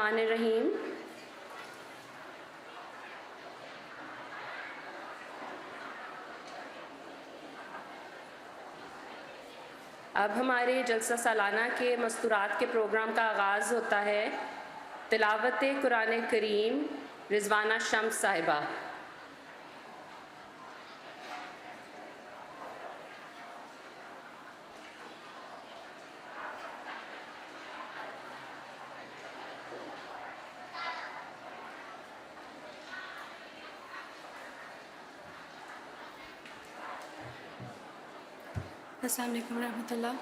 बिस्मिल्लाहिर्रहमानिर्रहीम। अब हमारे जलसा सालाना के मस्तूरात के प्रोग्राम का आगाज़ होता है। तिलावत कुरान करीम रिजवाना शम्स साहिबा। अस्सलाम वालेकुम रहमतुल्लाह।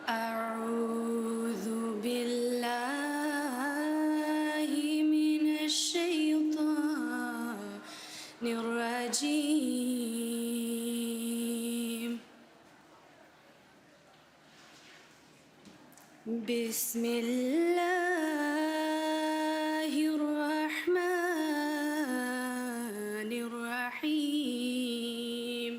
अऊज़ु बिल्लाहि मिनश शैतानिर रजीम। बिस्मिल्लाहिर्रहमानिर्रहीम।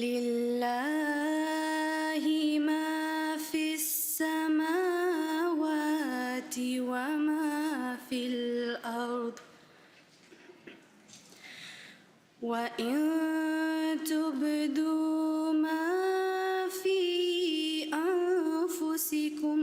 लिल्लाहि मा फिस समावाति व मा फिल अर्द व इन तुब्दू मा फी अनफुसिकुम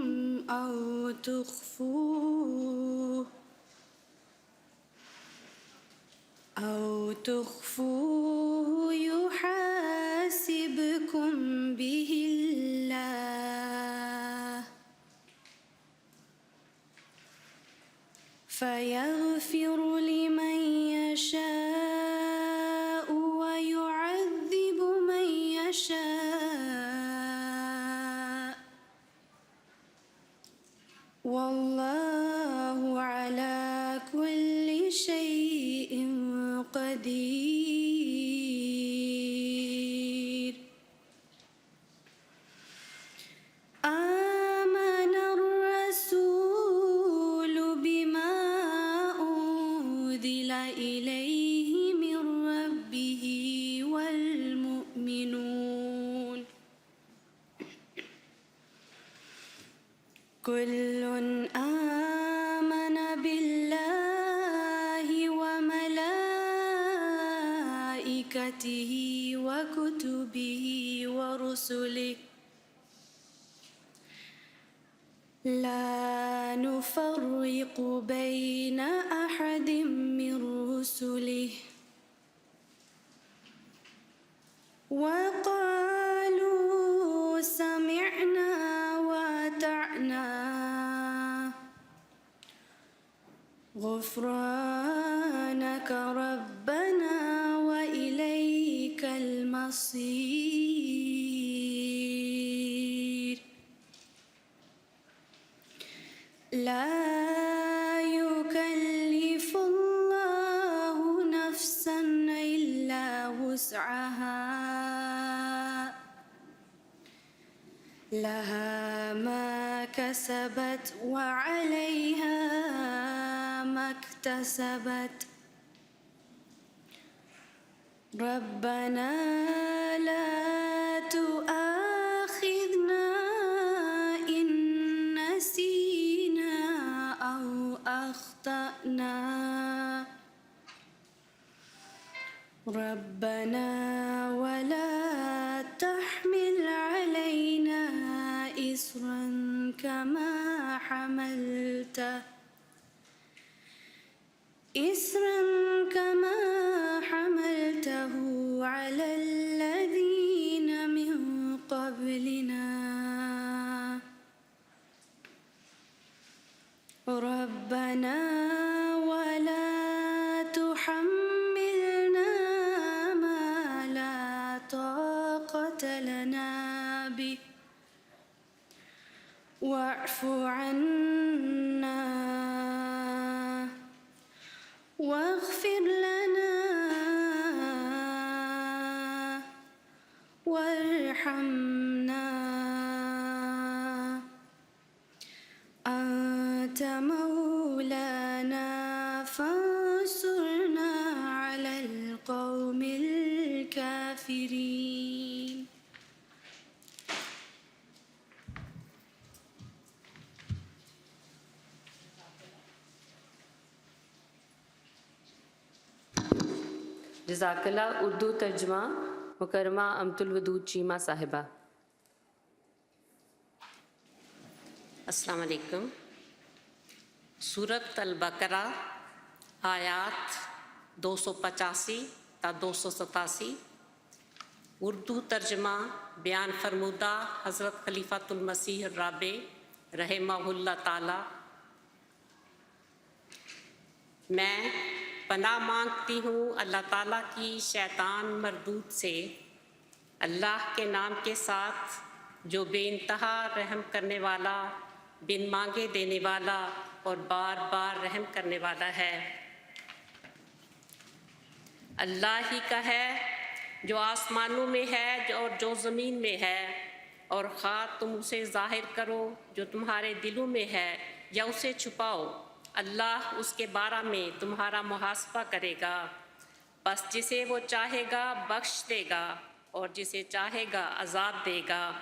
أو تخفوه يحاسبكم به الله فيغفر لمن يشاء ويعذب من يشاء والله على كل شيء قدير. آمن الرسول بما أنزل إليه من ربه والمؤمنون كل آمن بالله وملائكته وكتبه ورسله لا نفرق بين أحد من رسله وقالوا سمعنا وأطعنا غفرانك ربنا وإليك المصير. لا يكلف الله نفسا إلا وسعها لها ما كسبت وعليها ما اكتسبت ربنا لا تؤاخذنا إن نسينا أو أخطأنا ربنا ولا تحمل علينا إصرا كما حملته على الذين من قبلنا ربنا ولا تحملنا ما لا طاقة لنا به واعف عنا واغفر لنا وارحمنا أنت مولانا فانصرنا على القوم الكافرين. جزاک اللہ. اردو ترجمہ مکرمہ امت الودود چیمہ صاحبہ. السلام علیکم. سورۃ البقرہ آیات 285 تا 287. اردو ترجمہ بیان فرمودہ حضرت خلیفۃ المسیح الرابع رحمہ اللہ تعالی. میں پناہ مانگتی ہوں اللہ تعالیٰ کی شیطان مردود سے، اللہ کے نام کے ساتھ جو بے انتہا رحم کرنے والا، بن مانگے دینے والا اور بار بار رحم کرنے والا ہے. اللہ ہی کا ہے جو آسمانوں میں ہے اور جو زمین میں ہے، اور خواہ تم اسے ظاہر کرو جو تمہارے دلوں میں ہے یا اسے چھپاؤ، اللہ اس کے بارے میں تمہارا محاسبہ کرے گا. بس جسے وہ چاہے گا بخش دے گا اور جسے چاہے گا عذاب دے گا،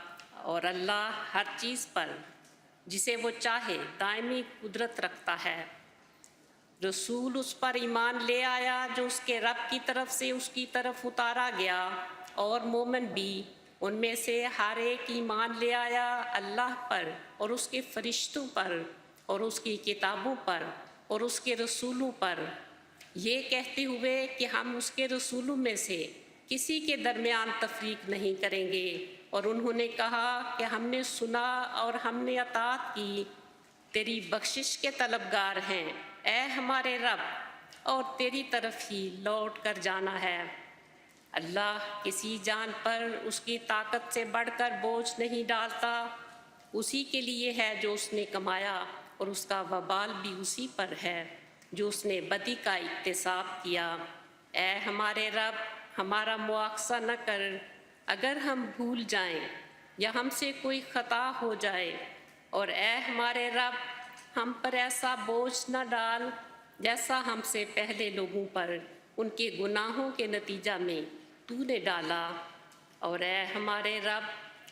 اور اللہ ہر چیز پر جسے وہ چاہے دائمی قدرت رکھتا ہے. رسول اس پر ایمان لے آیا جو اس کے رب کی طرف سے اس کی طرف اتارا گیا، اور مومن بھی ان میں سے ہر ایک ایمان لے آیا اللہ پر اور اس کے فرشتوں پر اور اس کی کتابوں پر اور اس کے رسولوں پر، یہ کہتے ہوئے کہ ہم اس کے رسولوں میں سے کسی کے درمیان تفریق نہیں کریں گے. اور انہوں نے کہا کہ ہم نے سنا اور ہم نے اطاعت کی، تیری بخشش کے طلبگار ہیں اے ہمارے رب، اور تیری طرف ہی لوٹ کر جانا ہے. اللہ کسی جان پر اس کی طاقت سے بڑھ کر بوجھ نہیں ڈالتا. اسی کے لیے ہے جو اس نے کمایا، اور اس کا وبال بھی اسی پر ہے جو اس نے بدی کا اکتساب کیا. اے ہمارے رب، ہمارا مواخذہ نہ کر اگر ہم بھول جائیں یا ہم سے کوئی خطا ہو جائے، اور اے ہمارے رب ہم پر ایسا بوجھ نہ ڈال جیسا ہم سے پہلے لوگوں پر ان کے گناہوں کے نتیجہ میں تو نے ڈالا. اور اے ہمارے رب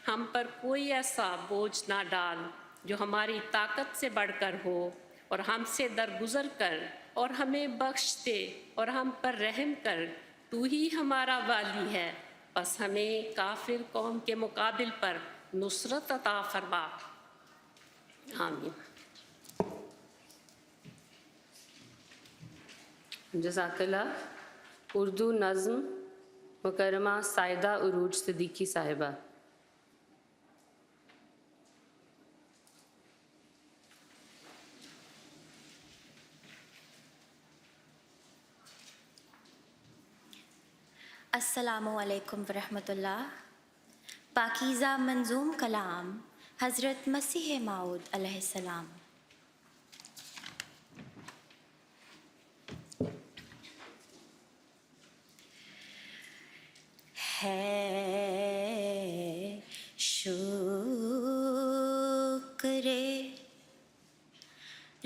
ہم پر کوئی ایسا بوجھ نہ ڈال جو ہماری طاقت سے بڑھ کر ہو، اور ہم سے درگزر کر اور ہمیں بخش دے اور ہم پر رحم کر، تو ہی ہمارا والی ہے. بس ہمیں کافر قوم کے مقابل پر نصرت عطا فرما. آمین. جزاک اللہ. اردو نظم مکرمہ سائدہ عروج صدیقی صاحبہ. السلام علیکم ورحمۃ اللہ. پاکیزہ منظوم کلام حضرت مسیح موعود علیہ السلام. ہے شکر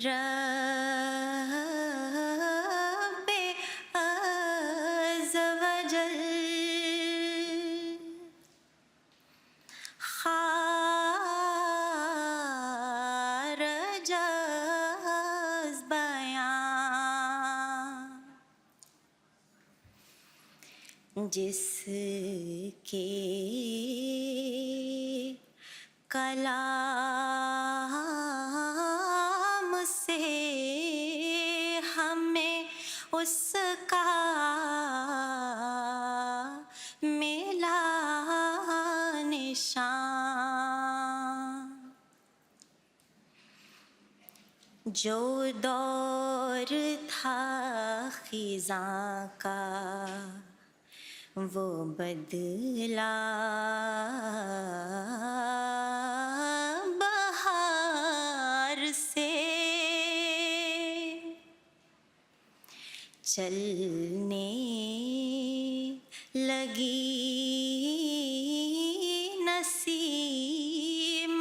رب عز وجل، خارج از بیان، جس کے کلام سے ہمیں اس کا ملا نشان. جو دور تھا خزاں کا وہ بدلا بہار سے، چلنے لگی نسیم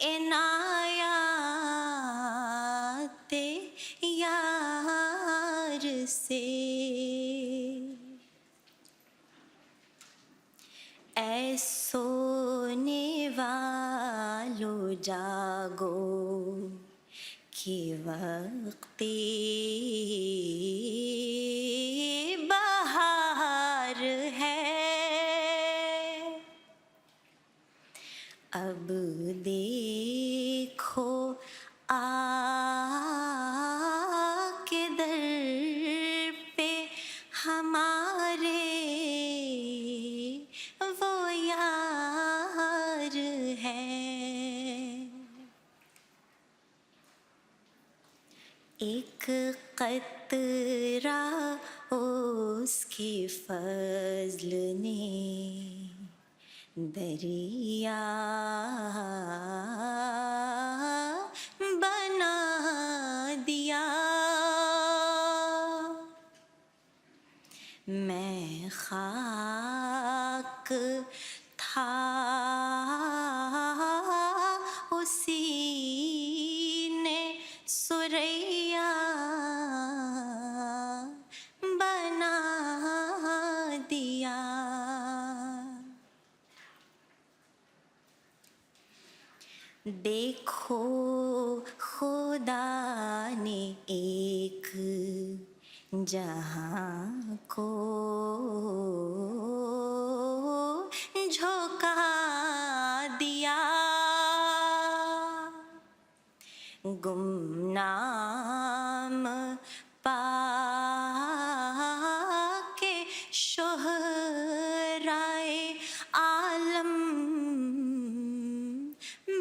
عنایات یار سے. جاگو کہ وقت بہار ہے، اب دیکھو آ کے در پہ ہمارے وہ یار ہے، ایک قطرہ اس کے فضل نے دریا بنا دیا، میں خاک تھا اسی نے سریا بنا دیا، دیکھو خدا نے ایک جہاں کو جھوکا دیا، گمنام پا کے شہرائے عالم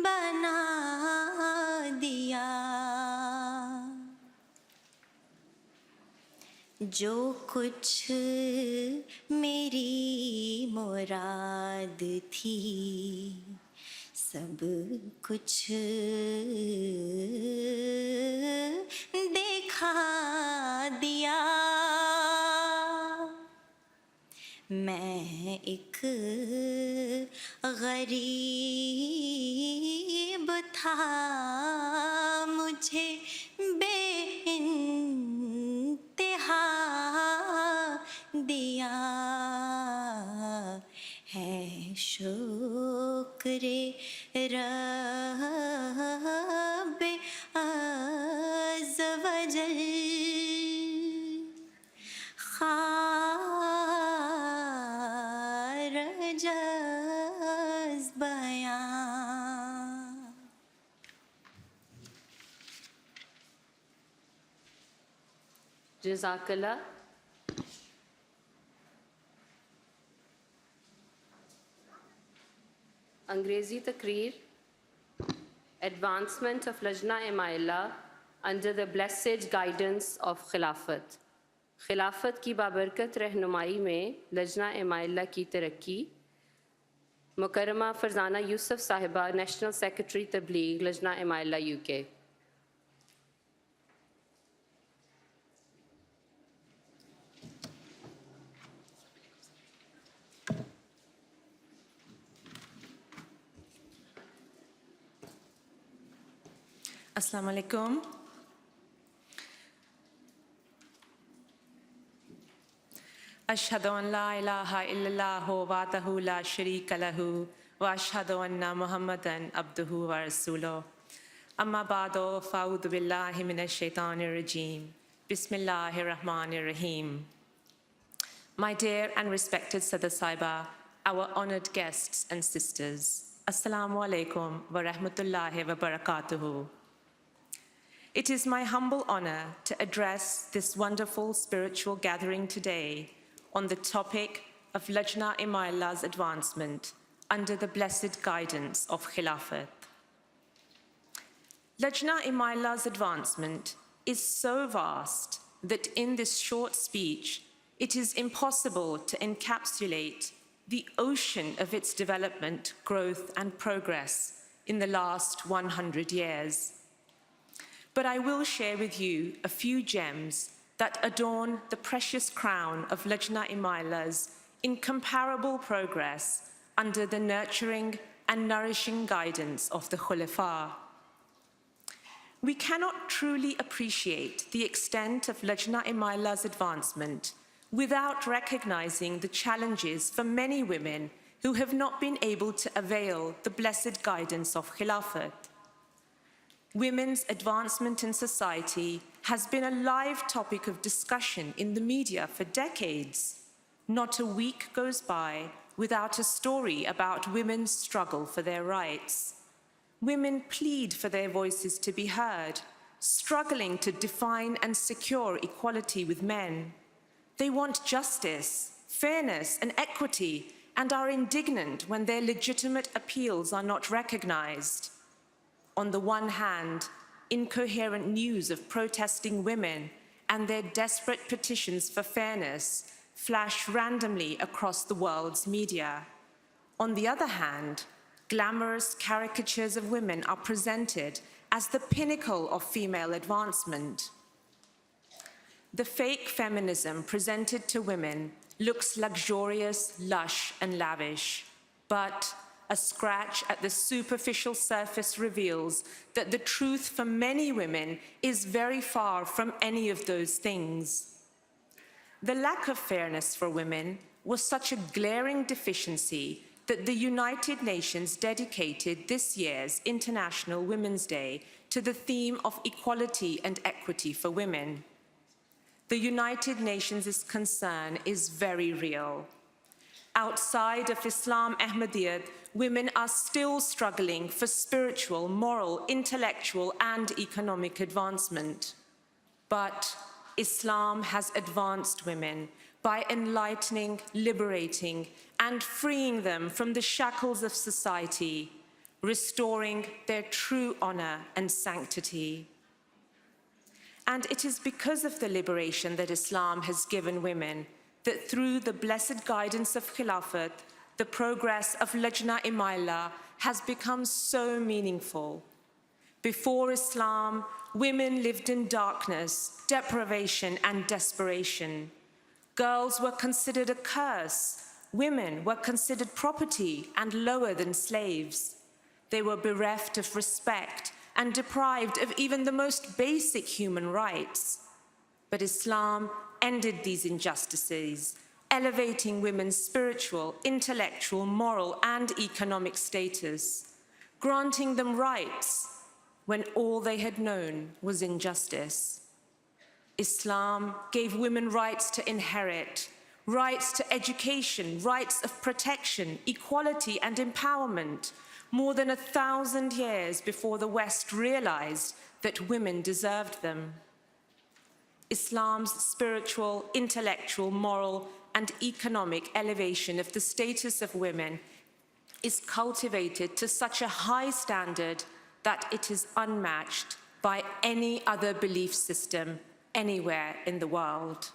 بنا دیا، جو کچھ میری مراد تھی سب کچھ دیکھا دیا، میں ایک غریب تھا، مجھے بے انتہا دیا، ہے شکر رب عز و جل، خار جز بیان۔ جزاک اللہ۔ انگریزی تقریر، advancement of Lajna Imaillah under the blessed guidance of خلافت، خلافت کی بابرکت رہنمائی میں لجنہ امائلہ کی ترقی، مکرمہ فرزانہ یوسف صاحبہ، نیشنل سیکرٹری تبلیغ لجنہ امائلہ UK۔ السلام علیکم۔ اشہد ان لا الہ الا اللہ وحدہ لا شریک لہ واشہد ان محمدا عبدہ ورسولہ، اما بعد فاعوذ باللہ من الشیطان الرجیم، بسم اللہ الرحمن الرحیم۔ My dear and respected Sada Saiba, our honored guests and sisters, Assalamu alaikum wa rahmatullahi wa barakatuhu. It is my humble honor to address this wonderful spiritual gathering today on the topic of Lajna Imaila's advancement under the blessed guidance of Khilafat. Lajna Imaila's advancement is so vast that in this short speech, it is impossible to encapsulate the ocean of its development, growth, and progress in the last 100 years. But I will share with you a few gems that adorn the precious crown of Lajna Imaila's incomparable progress under the nurturing and nourishing guidance of the Khulafa. We cannot truly appreciate the extent of Lajna Imaila's advancement without recognizing the challenges for many women who have not been able to avail the blessed guidance of Khilafat. Women's advancement in society has been a live topic of discussion in the media for decades. Not a week goes by without a story about women's struggle for their rights. Women plead for their voices to be heard, struggling to define and secure equality with men. They want justice, fairness, and equity, and are indignant when their legitimate appeals are not recognized. On the one hand, incoherent news of protesting women and their desperate petitions for fairness flash randomly across the world's media. On the other hand, glamorous caricatures of women are presented as the pinnacle of female advancement. The fake feminism presented to women looks luxurious, lush, and lavish, but a scratch at the superficial surface reveals that the truth for many women is very far from any of those things. The lack of fairness for women was such a glaring deficiency that the United Nations dedicated this year's International Women's Day to the theme of equality and equity for women. The United Nations' concern is very real. Outside of Islam Ahmadiyyat, women are still struggling for spiritual, moral, intellectual, and economic advancement. But Islam has advanced women by enlightening, liberating, and freeing them from the shackles of society, restoring their true honor and sanctity. And it is because of the liberation that Islam has given women that through the blessed guidance of Khilafat, the progress of Lajna-e-Maila has become so meaningful. Before Islam, women lived in darkness, deprivation, and desperation. Girls were considered a curse. Women were considered property and lower than slaves. They were bereft of respect and deprived of even the most basic human rights. But Islam ended these injustices, elevating women's spiritual, intellectual, moral, and economic status, granting them rights when all they had known was injustice. Islam gave women rights to inherit, rights to education, rights of protection, equality, and empowerment, more than 1,000 years before the West realized that women deserved them. Islam's spiritual, intellectual, moral, and economic elevation of the status of women is cultivated to such a high standard that it is unmatched by any other belief system anywhere in the world.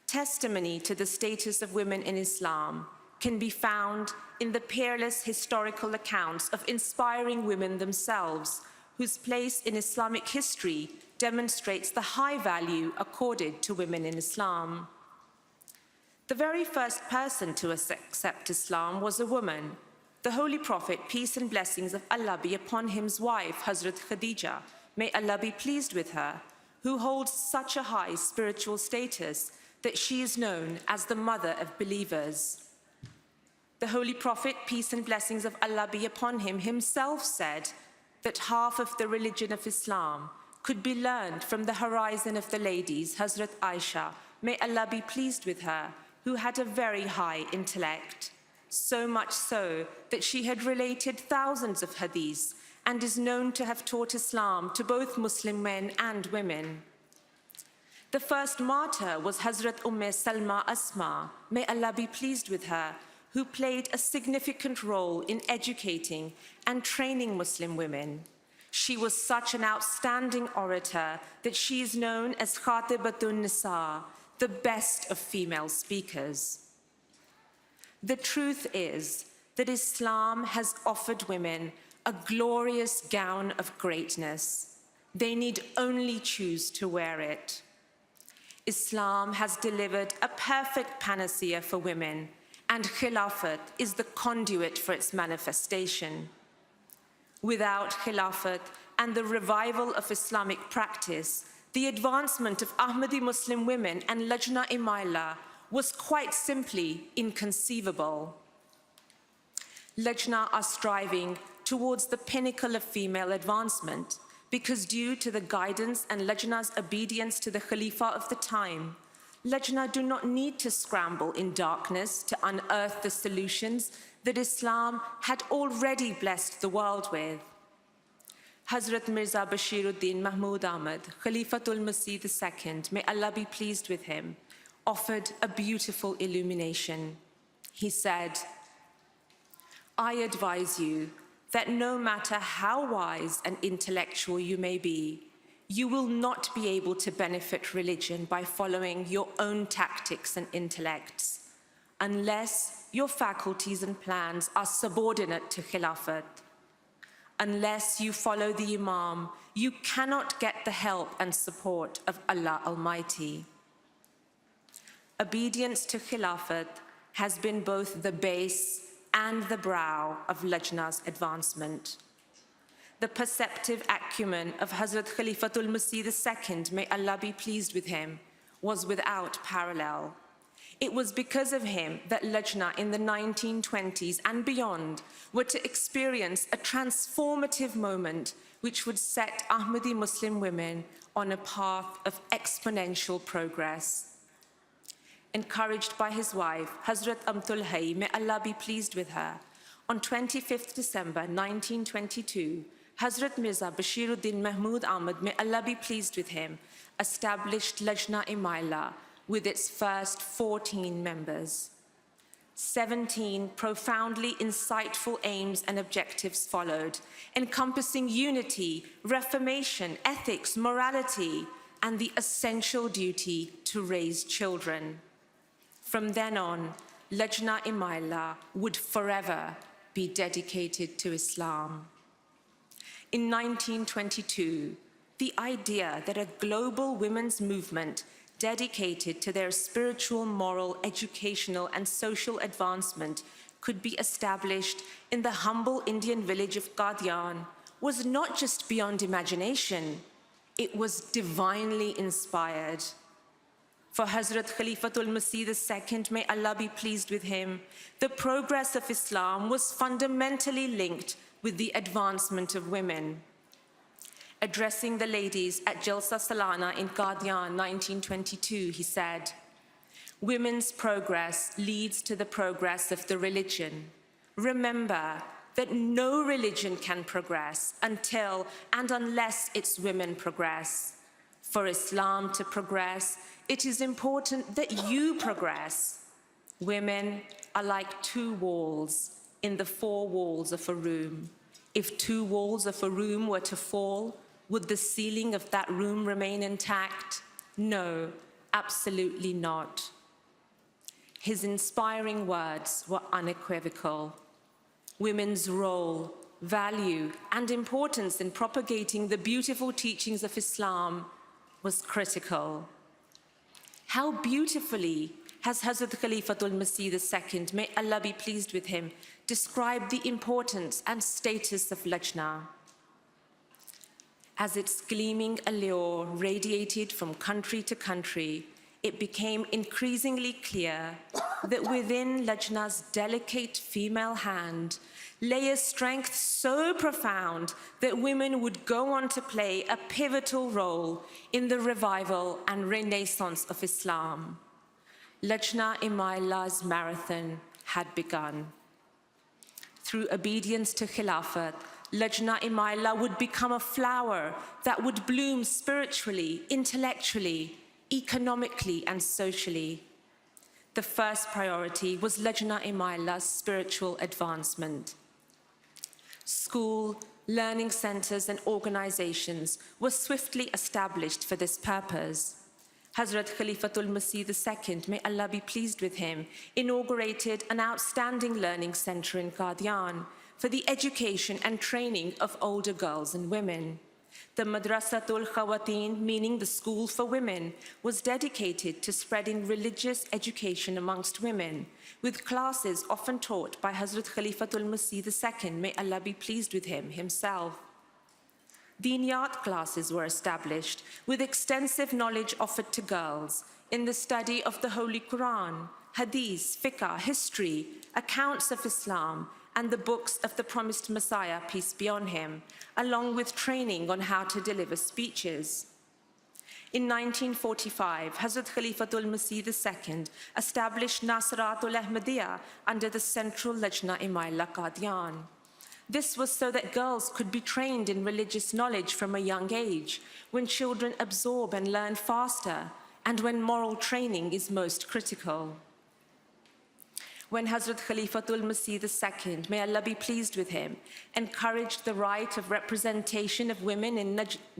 Testimony to the status of women in Islam can be found in the peerless historical accounts of inspiring women themselves, whose place in Islamic history demonstrates the high value accorded to women in Islam. The very first person to accept Islam was a woman, the Holy Prophet, peace and blessings of Allah be upon him's wife, Hazrat Khadija, may Allah be pleased with her, who holds such a high spiritual status that she is known as the mother of believers. The Holy Prophet, peace and blessings of Allah be upon him, himself said that half of the religion of Islam could be learned from the horizon of the ladies, Hazrat Aisha, may Allah be pleased with her, who had a very high intellect, so much so that she had related thousands of hadiths and is known to have taught Islam to both Muslim men and women. The first martyr was Hazrat Salma Asma, may Allah be pleased with her, who played a significant role in educating and training Muslim women. She was such an outstanding orator that she is known as Khatibatun Nisa, the best of female speakers. The truth is that Islam has offered women a glorious gown of greatness. They need only choose to wear it. Islam has delivered a perfect panacea for women, and Khilafat is the conduit for its manifestation. Without Khilafat and the revival of Islamic practice, the advancement of Ahmadi Muslim women and Lajna-e-Maila was quite simply inconceivable. Lajna are striving towards the pinnacle of female advancement because due to the guidance and Lajna's obedience to the Khalifa of the time, Lajna do not need to scramble in darkness to unearth the solutions that Islam had already blessed the world with. Hazrat Mirza Bashiruddin Mahmud Ahmad, Khalifatul Masih II, may Allah be pleased with him, offered a beautiful illumination. He said, I advise you that no matter how wise and intellectual you may be, you will not be able to benefit religion by following your own tactics and intellects, unless your faculties and plans are subordinate to Khilafat. Unless you follow the Imam, you cannot get the help and support of Allah Almighty. Obedience to Khilafat has been both the base and the brow of Lajna's advancement. The perceptive acumen of Hazrat Khalifatul Masih II, may Allah be pleased with him, was without parallel. It was because of him that Lajna in the 1920s and beyond were to experience a transformative moment which would set Ahmadi Muslim women on a path of exponential progress. Encouraged by his wife, Hazrat Amtul Hay, may Allah be pleased with her, on 25th December 1922, Hazrat Mirza Bashiruddin Mahmud Ahmad, may Allah be pleased with him, established Lajna-e-Maila with its first 14 members. 17 profoundly insightful aims and objectives followed, encompassing unity, reformation, ethics, morality, and the essential duty to raise children. From then on, Lajna-e-Maila would forever be dedicated to Islam. In 1922, the idea that a global women's movement dedicated to their spiritual, moral, educational, and social advancement could be established in the humble Indian village of Qadian was not just beyond imagination, it was divinely inspired. For Hazrat Khalifatul Masih II, may Allah be pleased with him, the progress of Islam was fundamentally linked with the advancement of women. Addressing the ladies at Jalsa Salana in Qadian 1922, he said, "Women's progress leads to the progress of the religion. Remember that no religion can progress until and unless its women progress. For Islam to progress, it is important that you progress. Women are like two walls in the four walls of a room. If two walls of a room were to fall, would the ceiling of that room remain intact? No, absolutely not." His inspiring words were unequivocal. Women's role, value, and importance in propagating the beautiful teachings of Islam was critical. How beautifully has Hazrat Khalifatul Masih II, may Allah be pleased with him, described the importance and status of Lajna. As its gleaming allure radiated from country to country, it became increasingly clear that within Lajna's delicate female hand lay a strength so profound that women would go on to play a pivotal role in the revival and renaissance of Islam. Lajna-e-Maila's marathon had begun. Through obedience to Khilafat, Lajna-e-Maila would become a flower that would bloom spiritually, intellectually, economically, and socially. The first priority was Lajna-e-Maila's spiritual advancement. School, learning centers, and organizations were swiftly established for this purpose. Hazrat Khalifatul Masih II, may Allah be pleased with him, inaugurated an outstanding learning center in Qadian for the education and training of older girls and women. The Madrasatul Khawateen, meaning the school for women, was dedicated to spreading religious education amongst women, with classes often taught by Hazrat Khalifatul Masih II, may Allah be pleased with him, himself. Diniyat classes were established with extensive knowledge offered to girls in the study of the Holy Quran, Hadith, Fiqh, history, accounts of Islam, and the books of the promised Messiah, peace be on him, along with training on how to deliver speeches. In 1945, Hazrat Khalifatul Masih II established Nasratul Ahmadiyya under the Central Lajna Imaillah Qadian. This was so that girls could be trained in religious knowledge from a young age, when children absorb and learn faster, and when moral training is most critical. When Hazrat Khalifatul Masih II, may Allah be pleased with him, encouraged the right of representation of women in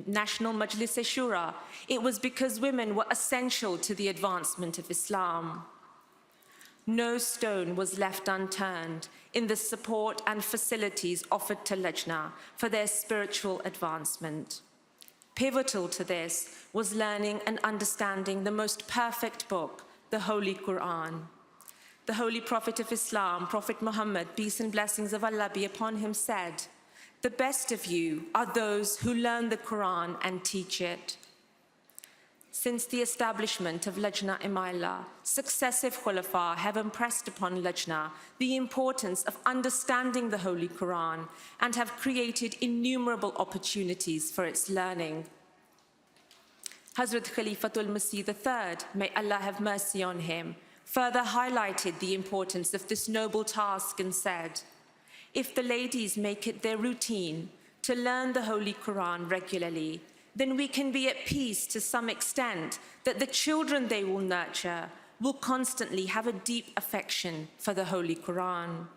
National Majlis-e-Shura, it was because women were essential to the advancement of Islam. No stone was left unturned in the support and facilities offered to Lajna for their spiritual advancement. Pivotal to this was learning and understanding the most perfect book, the Holy Quran. The Holy Prophet of Islam, Prophet Muhammad, peace and blessings of Allah be upon him, said, "The best of you are those who learn the Quran and teach it." Since the establishment of Lajna Imaillah, successive Khulafa have impressed upon Lajna the importance of understanding the Holy Quran and have created innumerable opportunities for its learning. Hazrat Khalifatul Masih III, may Allah have mercy on him, further highlighted the importance of this noble task and said, "If the ladies make it their routine to learn the Holy Quran regularly, then we can be at peace to some extent that the children they will nurture will constantly have a deep affection for the Holy Quran."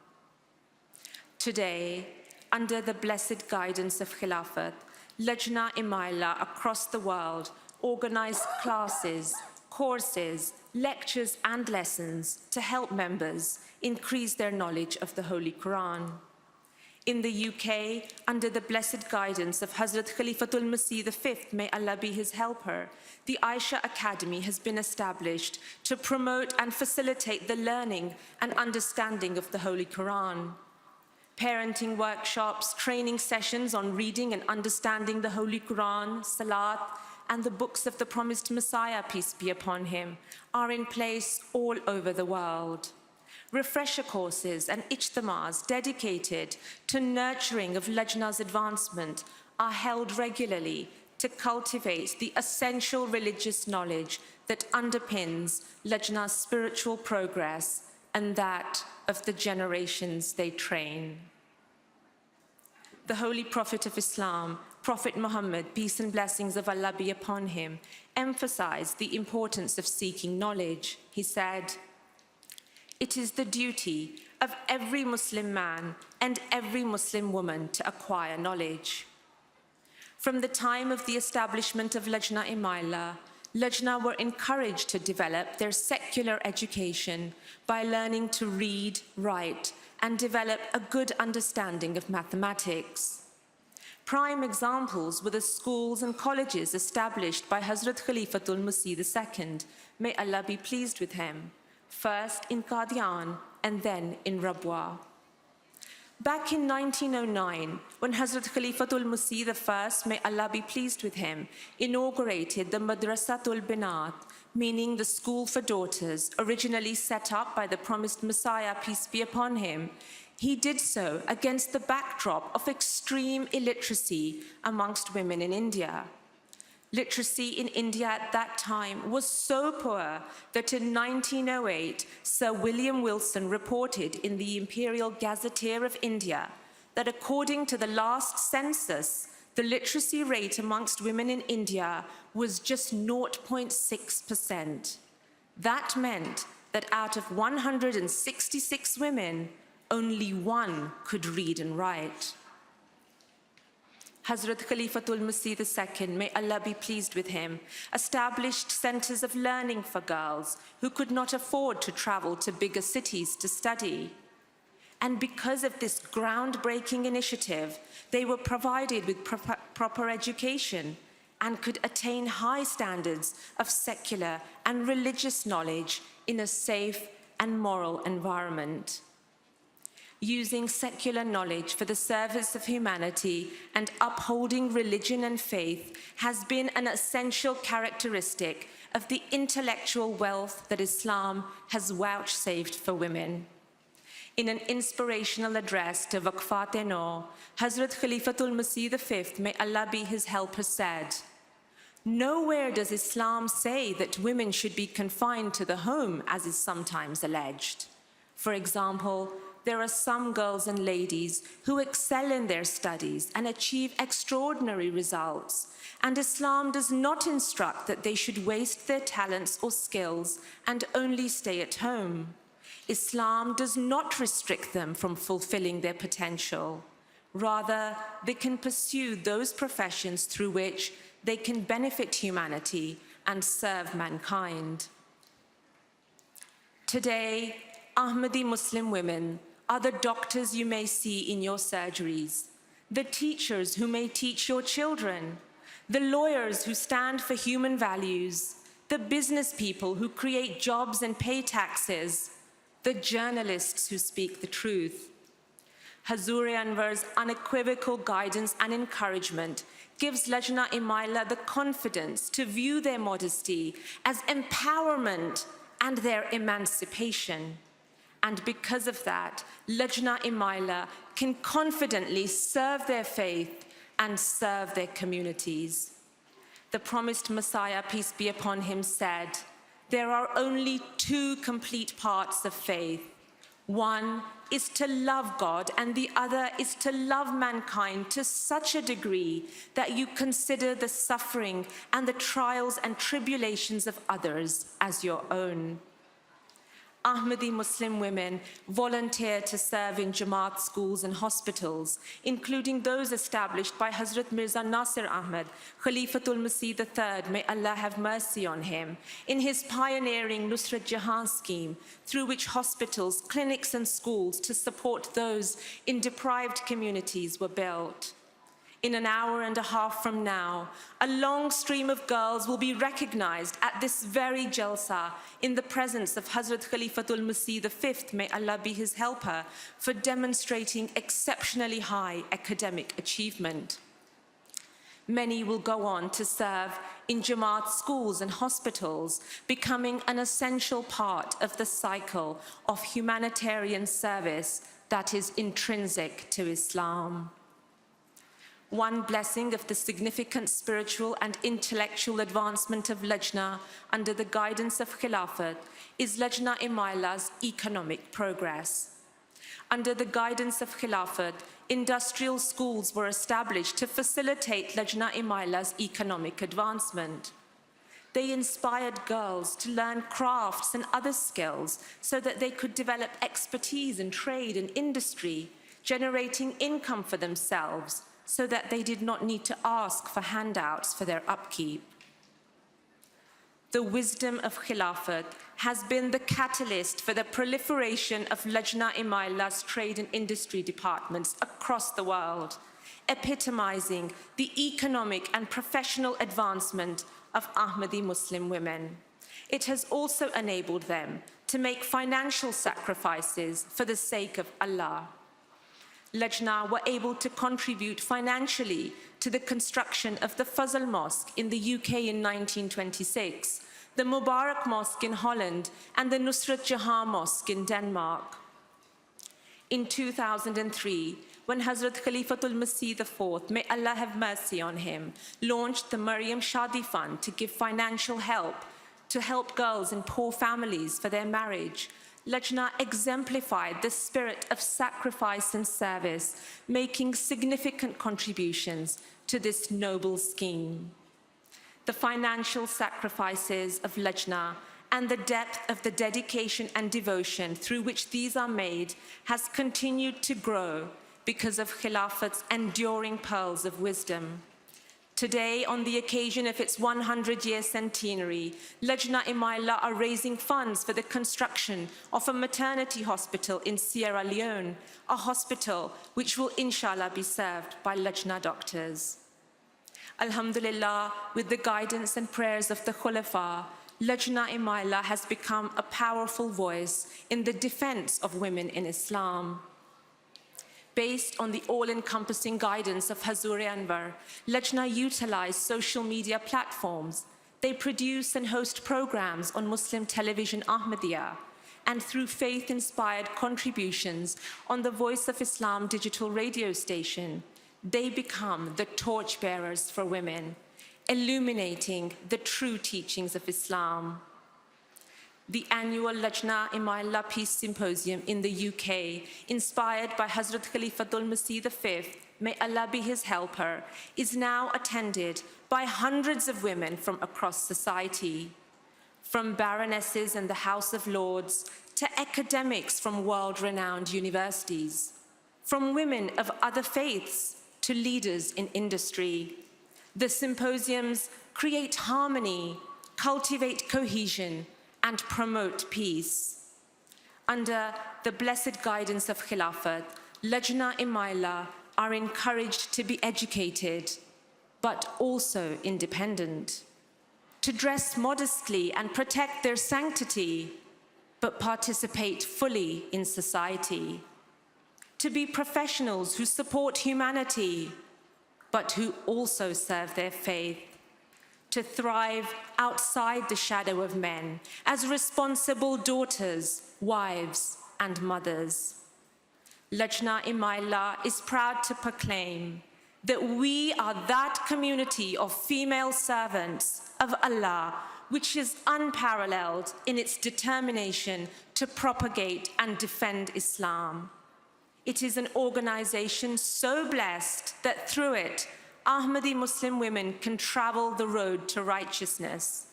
Today, under the blessed guidance of Khilafat, Lajna Imaillah across the world organize classes, courses, lectures and lessons to help members increase their knowledge of the Holy Quran. In the UK, under the blessed guidance of Hazrat Khalifatul Masih V, may Allah be his helper, the Aisha Academy has been established to promote and facilitate the learning and understanding of the Holy Quran. Parenting workshops, training sessions on reading and understanding the Holy Quran, Salat, and the books of the promised Messiah, peace be upon him, are in place all over the world. Refresher courses and ijtimas dedicated to nurturing of Lajna's advancement are held regularly to cultivate the essential religious knowledge that underpins Lajna's spiritual progress and that of the generations they train. The Holy Prophet of Islam, Prophet Muhammad, peace and blessings of Allah be upon him, emphasized the importance of seeking knowledge. He said, "It is the duty of every Muslim man and every Muslim woman to acquire knowledge." From the time of the establishment of Lajna Imaillah, Lajna were encouraged to develop their secular education by learning to read, write, and develop a good understanding of mathematics. Prime examples were the schools and colleges established by Hazrat Khalifatul Masih II, may Allah be pleased with him, first in Qadian and then in Rabwa. Back in 1909, when Hazrat Khalifatul Masih I, may Allah be pleased with him, inaugurated the Madrasatul Binat, meaning the school for daughters, originally set up by the promised Messiah, peace be upon him, he did so against the backdrop of extreme illiteracy amongst women in India. Literacy in India at that time was so poor that in 1908, Sir William Wilson reported in the Imperial Gazetteer of India that according to the last census, the literacy rate amongst women in India was just 0.6%. That meant that out of 166 women, only one could read and write. Hazrat Khalifatul Masih II, may Allah be pleased with him, established centers of learning for girls who could not afford to travel to bigger cities to study. And because of this groundbreaking initiative, they were provided with proper education and could attain high standards of secular and religious knowledge in a safe and moral environment. using secular knowledge for the service of humanity and upholding religion and faith has been an essential characteristic of the intellectual wealth that Islam has vouchsafed for women. In an inspirational address to Waqfat-e-Nau, Hazrat Khalifatul Masih V, may Allah be his helper, said, "Nowhere does Islam say that women should be confined to the home, as is sometimes alleged. For example, there are some girls and ladies who excel in their studies and achieve extraordinary results, and Islam does not instruct that they should waste their talents or skills and only stay at home. Islam does not restrict them from fulfilling their potential. Rather, they can pursue those professions through which they can benefit humanity and serve mankind." Today, Ahmadi Muslim women are the doctors you may see in your surgeries, the teachers who may teach your children, the lawyers who stand for human values, the business people who create jobs and pay taxes, the journalists who speak the truth. Hazur Anwar's unequivocal guidance and encouragement gives Lajna-e-Maila the confidence to view their modesty as empowerment and their emancipation. And because of that, Lajna-e-Maila can confidently serve their faith and serve their communities. The promised Messiah, peace be upon him, said, "There are only two complete parts of faith. One is to love God, and the other is to love mankind to such a degree that you consider the suffering and the trials and tribulations of others as your own." Ahmadi Muslim women volunteer to serve in Jamaat schools and hospitals, including those established by Hazrat Mirza Nasir Ahmad, Khalifatul Masih III, may Allah have mercy on him, in his pioneering Nusrat Jahan scheme, through which hospitals, clinics and schools to support those in deprived communities were built. In an hour and a half from now, a long stream of girls will be recognized at this very Jalsa in the presence of Hazrat Khalifatul Masih V, may Allah be his helper, for demonstrating exceptionally high academic achievement. Many will go on to serve in Jamaat schools and hospitals, becoming an essential part of the cycle of humanitarian service that is intrinsic to Islam. One blessing of the significant spiritual and intellectual advancement of Lajna under the guidance of Khilafat is Lajna-e-Maila's economic progress. Under the guidance of Khilafat, industrial schools were established to facilitate Lajna-e-Maila's economic advancement. They inspired girls to learn crafts and other skills so that they could develop expertise in trade and industry, generating income for themselves, so that they did not need to ask for handouts for their upkeep. The wisdom of Khilafat has been the catalyst for the proliferation of Lajna-e-Maila's trade and industry departments across the world, epitomizing the economic and professional advancement of Ahmadi Muslim women. It has also enabled them to make financial sacrifices for the sake of Allah. Lajna were able to contribute financially to the construction of the Fazl Mosque in the UK in 1926, the Mubarak Mosque in Holland, and the Nusrat Jahan Mosque in Denmark. In 2003, when Hazrat Khalifatul Masih IV, may Allah have mercy on him, launched the Maryam Shadi Fund to give financial help to help girls in poor families for their marriage, Lajna exemplified the spirit of sacrifice and service, making significant contributions to this noble scheme. The financial sacrifices of Lajna and the depth of the dedication and devotion through which these are made has continued to grow because of Khilafat's enduring pearls of wisdom. Today, on the occasion of its 100-year centenary, Lajna-e-Maila are raising funds for the construction of a maternity hospital in Sierra Leone, a hospital which will inshallah be served by Lajna doctors. Alhamdulillah, with the guidance and prayers of the Khulafa, Lajna-e-Maila has become a powerful voice in the defense of women in Islam. based on the all-encompassing guidance of Hazur Anwar, Lajna utilize social media platforms. They produce and host programs on Muslim television Ahmadiyya, and through faith-inspired contributions on the Voice of Islam digital radio station, they become the torchbearers for women, illuminating the true teachings of Islam. The annual Lajna Imaillah Peace Symposium in the UK, inspired by Hazrat Khalifatul Masih V, may Allah be his helper, is now attended by hundreds of women from across society. From baronesses in the House of Lords to academics from world-renowned universities, from women of other faiths to leaders in industry. The symposiums create harmony, cultivate cohesion, and promote peace. Under the blessed guidance of Khilafat, Lajna Imaillah are encouraged to be educated, but also independent, to dress modestly and protect their sanctity, but participate fully in society, to be professionals who support humanity, but who also serve their faith, to thrive outside the shadow of men as responsible daughters, wives, and mothers. Lajna Imaillah is proud to proclaim that we are that community of female servants of Allah, which is unparalleled in its determination to propagate and defend Islam. It is an organization so blessed that through it, Ahmadi Muslim women can travel the road to righteousness.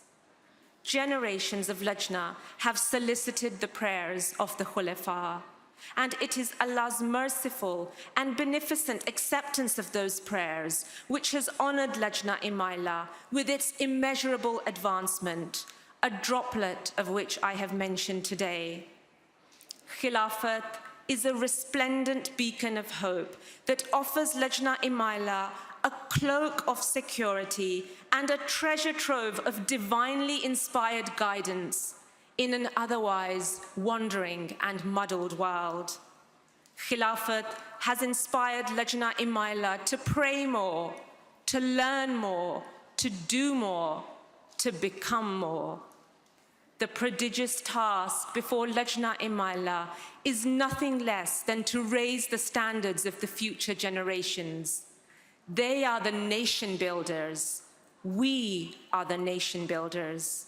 Generations of Lajna have solicited the prayers of the Khulafa, and it is Allah's merciful and beneficent acceptance of those prayers which has honored Lajna Imaillah with its immeasurable advancement, a droplet of which I have mentioned today. Khilafat is a resplendent beacon of hope that offers Lajna Imaillah a cloak of security and a treasure trove of divinely inspired guidance in an otherwise wandering and muddled world. Khilafat has inspired Lajna Imaillah to pray more, to learn more, to do more, to become more. The prodigious task before Lajna Imaillah is nothing less than to raise the standards of the future generations. They are the nation builders. We are the nation builders.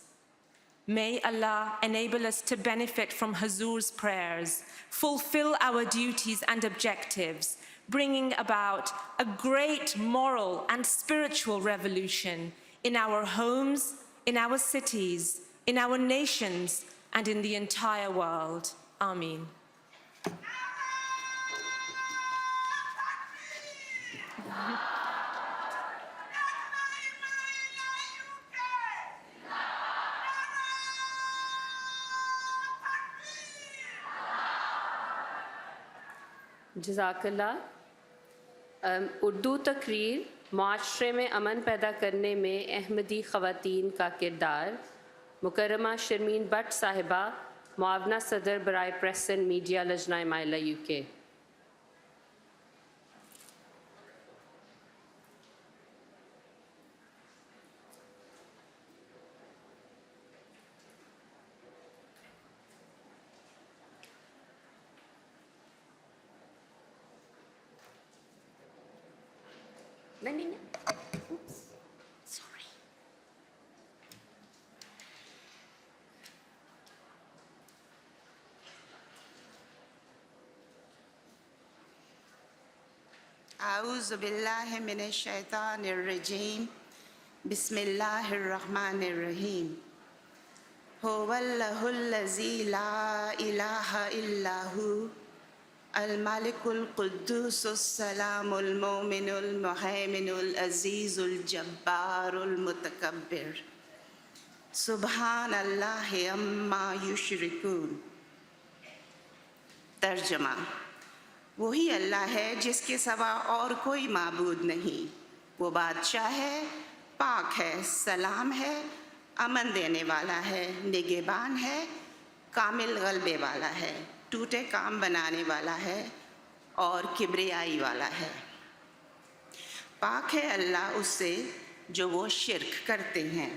May Allah enable us to benefit from Hazur's prayers, fulfill our duties and objectives, bringing about a great moral and spiritual revolution in our homes, in our cities, in our nations, and in the entire world. Ameen. जज़ाकल्लाह। उर्दू तकरीर माशरे में अमन पैदा करने में अहमदी ख़वातीन का किरदार, मुकर्रमा शर्मीन भट्ट साहिबा, मुआवना सदर बराए press and media Lajna Imaillah UK। Oops, sorry. أعوذ بالله من الشيطان الرجيم بسم الله الرحمن الرحيم هو الله الذي لا إله إلا هو الملك القدوس السلام المؤمن المهيمن العزيز الجبار المتكبر سبحان الله عما يشركون। तर्जमा, वही अल्लाह है जिसके सिवा और कोई माबूद नहीं। वो बादशाह है, पाक है, सलाम है, अमन देने वाला है, निगहबान है, कामिल गलबे वाला है, टूटे काम बनाने वाला है اور کبریائی والا ہے۔ پاک ہے اللہ اس سے جو وہ شرک کرتے ہیں۔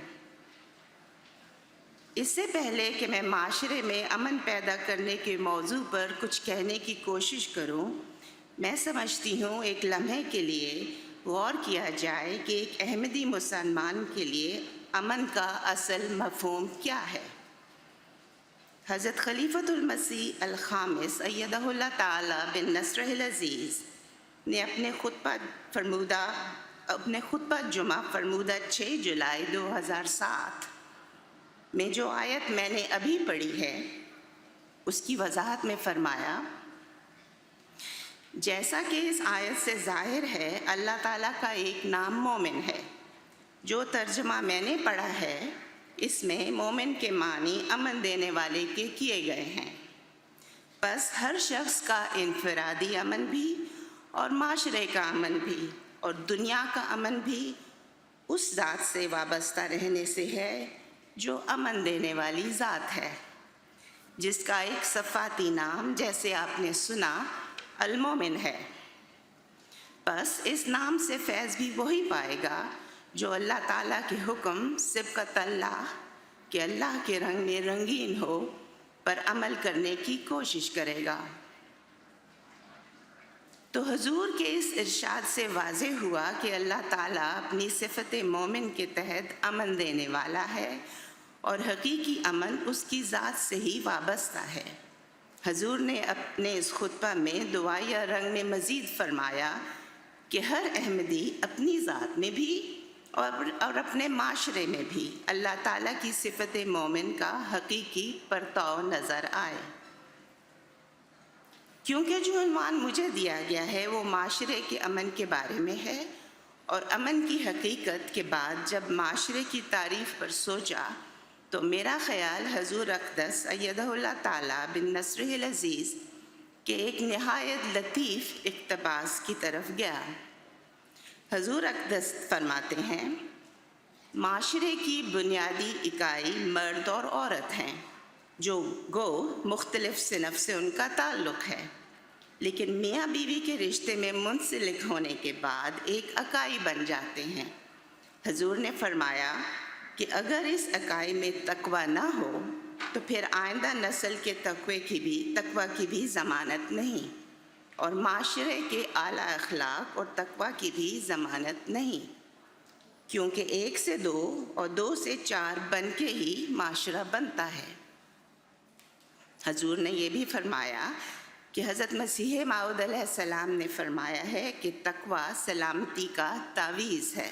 اس سے پہلے کہ میں معاشرے میں امن پیدا کرنے کے موضوع پر کچھ کہنے کی کوشش کروں، میں سمجھتی ہوں ایک لمحے کے لیے غور کیا جائے کہ ایک احمدی مسلمان کے لیے امن کا اصل مفہوم کیا ہے۔ حضرت خلیفۃ المسیح الخامس ایدہ اللہ تعالی بن نصرہ العزیز نے اپنے خطبہ جمعہ فرمودہ 6 جولائی 2007 میں جو آیت میں نے ابھی پڑھی ہے اس کی وضاحت میں فرمایا، جیسا کہ اس آیت سے ظاہر ہے اللہ تعالیٰ کا ایک نام مومن ہے۔ جو ترجمہ میں نے پڑھا ہے اس میں مومن کے معنی امن دینے والے کے کیے گئے ہیں۔ بس ہر شخص کا انفرادی امن بھی اور معاشرے کا امن بھی اور دنیا کا امن بھی اس ذات سے وابستہ رہنے سے ہے جو امن دینے والی ذات ہے، جس کا ایک صفاتی نام جیسے آپ نے سنا المومن ہے۔ بس اس نام سے فیض بھی وہی پائے گا جو اللہ تعالیٰ کے حکم سبقت اللہ کہ اللہ کے رنگ میں رنگین ہو پر عمل کرنے کی کوشش کرے گا۔ تو حضور کے اس ارشاد سے واضح ہوا کہ اللہ تعالیٰ اپنی صفت مومن کے تحت امن دینے والا ہے اور حقیقی امن اس کی ذات سے ہی وابستہ ہے۔ حضور نے اپنے اس خطبہ میں دعائیہ رنگ میں مزید فرمایا کہ ہر احمدی اپنی ذات میں بھی اور اپنے معاشرے میں بھی اللہ تعالیٰ کی صفت مومن کا حقیقی پرتاؤ نظر آئے۔ کیونکہ جو عنوان مجھے دیا گیا ہے وہ معاشرے کے امن کے بارے میں ہے، اور امن کی حقیقت کے بعد جب معاشرے کی تعریف پر سوچا تو میرا خیال حضور اقدس ایدہ اللہ تعالیٰ بن نصرہ العزیز کے ایک نہایت لطیف اقتباس کی طرف گیا۔ حضور اقدس فرماتے ہیں، معاشرے کی بنیادی اکائی مرد اور عورت ہیں، جو گو مختلف صنف سے ان کا تعلق ہے، لیکن میاں بیوی کے رشتے میں منسلک ہونے کے بعد ایک اکائی بن جاتے ہیں۔ حضور نے فرمایا کہ اگر اس اکائی میں تقوی نہ ہو تو پھر آئندہ نسل کے تقوی کی بھی ضمانت نہیں، اور معاشرے کے اعلیٰ اخلاق اور تقوی کی بھی ضمانت نہیں، کیونکہ 1 سے 2 اور 2 سے 4 بن کے ہی معاشرہ بنتا ہے۔ حضور نے یہ بھی فرمایا کہ حضرت مسیح موعود علیہ السلام نے فرمایا ہے کہ تقوی سلامتی کا تعویذ ہے۔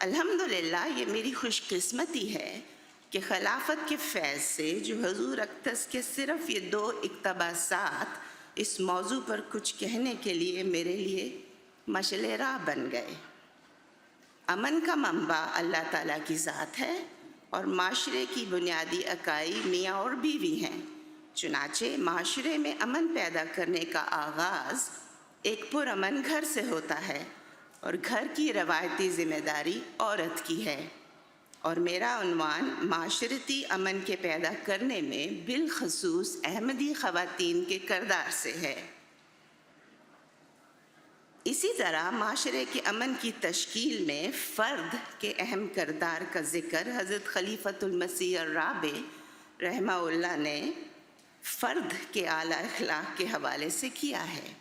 الحمدللہ یہ میری خوش قسمتی ہے کہ خلافت کے فیض سے جو حضور اقدس کے صرف یہ 2 اقتباسات اس موضوع پر کچھ کہنے کے لیے میرے لیے مشعل راہ بن گئے۔ امن کا منبع اللہ تعالیٰ کی ذات ہے اور معاشرے کی بنیادی اکائی میاں اور بیوی ہیں۔ چنانچہ معاشرے میں امن پیدا کرنے کا آغاز ایک پرامن گھر سے ہوتا ہے، اور گھر کی روایتی ذمہ داری عورت کی ہے، اور میرا عنوان معاشرتی امن کے پیدا کرنے میں بالخصوص احمدی خواتین کے کردار سے ہے۔ اسی طرح معاشرے کے امن کی تشکیل میں فرد کے اہم کردار کا ذکر حضرت خلیفۃ المسیح الرابع رحمہ اللہ نے فرد کے اعلیٰ اخلاق کے حوالے سے کیا ہے۔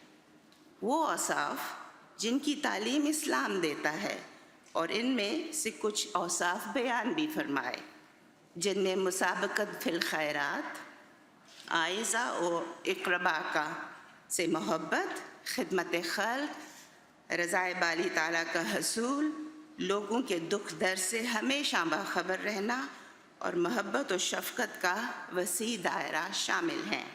وہ اوصاف جن کی تعلیم اسلام دیتا ہے، اور ان میں سے کچھ اوصاف بیان بھی فرمائے، جن میں مسابقت فی الخیرات، عائزہ و اقربا کا سے محبت، خدمت خلق، رضائے باری تعالیٰ کا حصول، لوگوں کے دکھ درد سے ہمیشہ باخبر رہنا، اور محبت و شفقت کا وسیع دائرہ شامل ہیں۔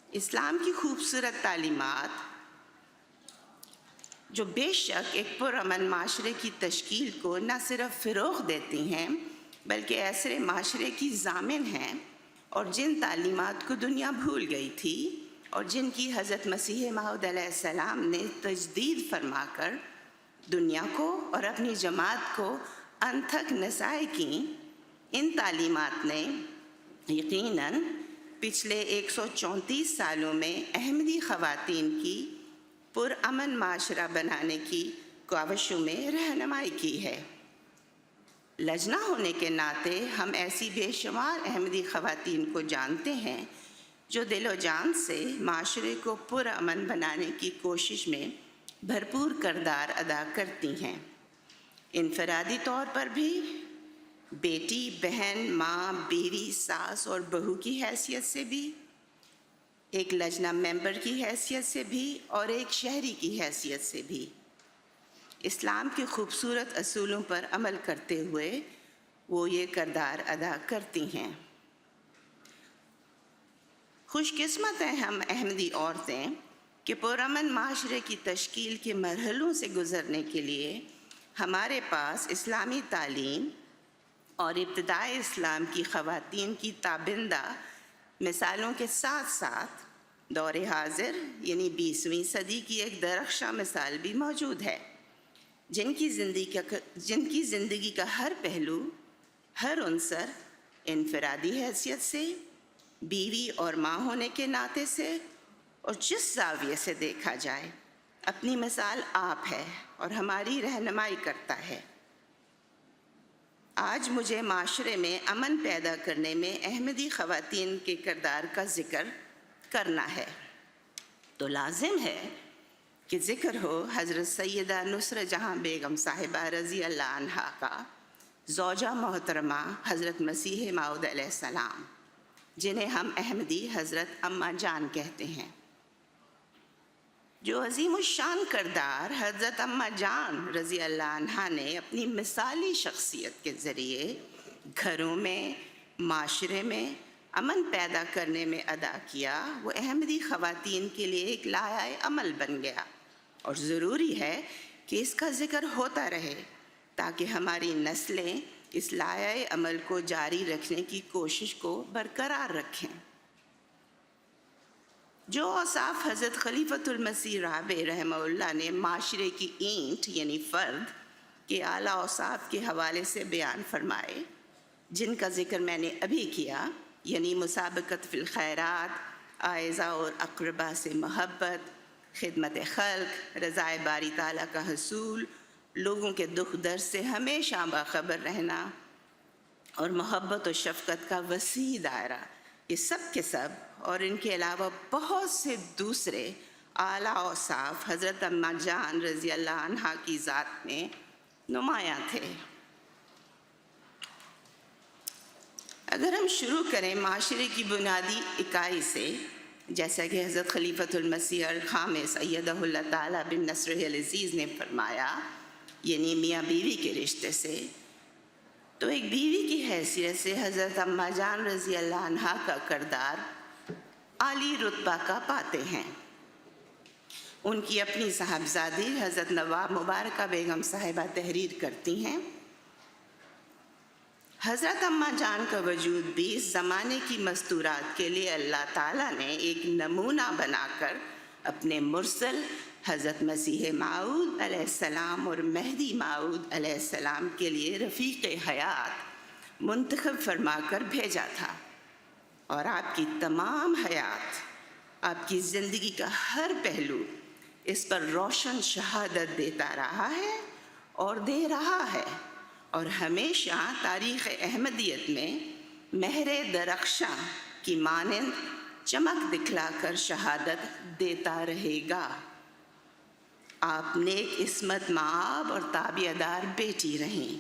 اسلام کی خوبصورت تعلیمات جو بے شک ایک پرامن معاشرے کی تشکیل کو نہ صرف فروغ دیتی ہیں بلکہ ایسے معاشرے کی ضامن ہیں، اور جن تعلیمات کو دنیا بھول گئی تھی اور جن کی حضرت مسیح موعود علیہ السلام نے تجدید فرما کر دنیا کو اور اپنی جماعت کو انتھک نصائح کیں، ان تعلیمات نے یقیناً पिछले 134 सालों में अहमदी ख़वातीन की पुरअमन माशरा बनाने की काविशों में रहनुमाई की है। लजना होने के नाते हम ऐसी बेशुमार अहमदी ख़वातीन को जानते हैं जो दिलो जान से माशरे को पुरअमन बनाने की कोशिश में भरपूर किरदार अदा करती हैं। इनफरादी तौर पर भी, बेटी, बहन, माँ, बीवी, सास और बहू की हैसियत से भी, एक लजना मेंबर की हैसियत से भी और एक शहरी की हैसियत से भी इस्लाम के खूबसूरत असूलों पर अमल करते हुए वो ये किरदार अदा करती हैं। खुशकिस्मत हैं हम अहमदी औरतें कि पुरअमन माशरे की तश्कील के मरहलों से गुज़रने के लिए हमारे पास इस्लामी तालीम और इब्तिदाई इस्लाम की ख़वातीन की ताबिंदा मिसालों के साथ साथ दौर हाज़िर यानी 20वीं सदी की एक दरख्शां मिसाल भी मौजूद है, जिनकी ज़िंदगी का हर पहलू, हर उन्सर इनफरादी हैसियत से, बीवी और माँ होने के नाते से और जिस ज़ाविये से देखा जाए अपनी मिसाल आप है और हमारी रहनुमाई करता है। आज मुझे माशरे में अमन पैदा करने में अहमदी ख़वातीन के किरदार का ज़िक्र करना है, तो लाजिम है कि ज़िक्र हो हज़रत सैयदा नुसरत जहाँ बेगम साहिबा रज़ी अल्लाह अन्हा का, ज़ौजा मोहतरमा हज़रत मसीह माऊद अलैहिस्सलाम, जिन्हें हम अहमदी हज़रत अम्मा जान कहते हैं। जो अज़ीमुश्शान किरदार हज़रत अम्मा जान रज़ी अल्लाह अन्हा ने अपनी मिसाली शख्सियत के ज़रिए घरों में, माशरे में अमन पैदा करने में अदा किया, वो अहमदी ख़वातीन के लिए एक लाया अमल बन गया और ज़रूरी है कि इसका ज़िक्र होता रहे ताकि हमारी नस्लें इस लाया अमल को जारी रखने की कोशिश को बरकरार रखें। जो औसाफ हज़रत खलीफतुल मसीह राबे रहमहुल्लाह ने माशरे की ईंट यानी फ़र्द के आला औसाफ के हवाले से बयान फरमाए, जिनका ज़िक्र मैंने अभी किया, यानी मुसाबकत फ़िल खैरात, आयज़ा और अक़रबा से मोहब्बत, खिदमत खल्क़, रज़ाए बारी ताला का हसूल, लोगों के दुख दर्द से हमेशा बाखबर रहना और मोहब्बत और शफ़क़त का वसी दायरा, ये सब के सब और इनके अलावा बहुत से दूसरे आला औसाफ हज़रत अम्मा जान रज़ी अल्लाह अन्हा की ज़ात में नुमायाँ थे। अगर हम शुरू करें माशरे की बुनियादी इकाई से, जैसा कि हज़रत खलीफतुल मसीह अल ख़ामिस अय्यदहुल्लाह ताला बिन नस्रिहिल अज़ीज़ ने फरमाया, यानी मियाँ बीवी के रिश्ते से, तो एक बीवी की हैसियत से हज़रत अम्मा जान रज़ी अल्लाह अन्हा का किरदार आली रुतबा का पाते हैं। उनकी अपनी साहबजादी हज़रत नवाब मुबारका बेगम साहिबा तहरीर करती हैं, हज़रत अम्मा जान का वजूद भी इस ज़माने की मस्तूरात के लिए अल्लाह ताला ने एक नमूना बनाकर अपने मुरसल हज़रत मसीह माऊद अलैहिस्सलाम और महदी माऊद अलैहिस्सलाम के लिए रफ़ीक़ हयात मुंतखब फरमाकर भेजा था और आपकी तमाम हयात, आपकी ज़िंदगी का हर पहलू इस पर रोशन शहादत देता रहा है और दे रहा है और हमेशा तारीख़ अहमदियत में महरे दरख्शां की मानंद चमक दिखलाकर शहादत देता रहेगा। आप नेक इस्मत माब और ताबियादार बेटी रहें,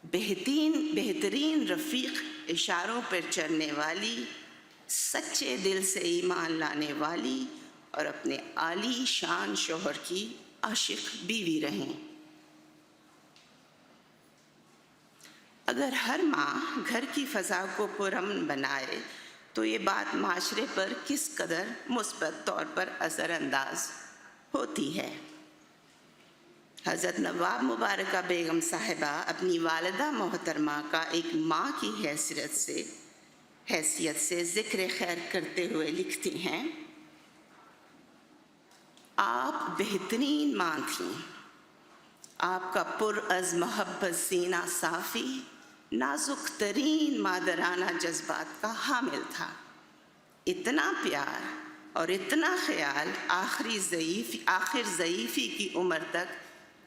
बेहतरीन रफ़ीक इशारों पर चलने वाली, सच्चे दिल से ईमान लाने वाली और अपने आली शान शोहर की आशिक बीवी रहें। अगर हर माँ घर की फ़ज़ा को पुरअमन बनाए तो ये बात माशरे पर किस कदर मुस्बत तौर पर असरअंदाज होती है। हज़रत नवाब मुबारका बेगम साहिबा अपनी वालिदा मोहतरमा का एक माँ की हैसियत से ज़िक्र खैर करते हुए लिखती हैं, आप बेहतरीन माँ थीं, आपका पुरअज़ मोहब्बत सीना साफ़ी नाजुक तरीन मादराना जज्बात का हामिल था। इतना प्यार और इतना ख्याल आखिर ज़ईफ़ी की उम्र तक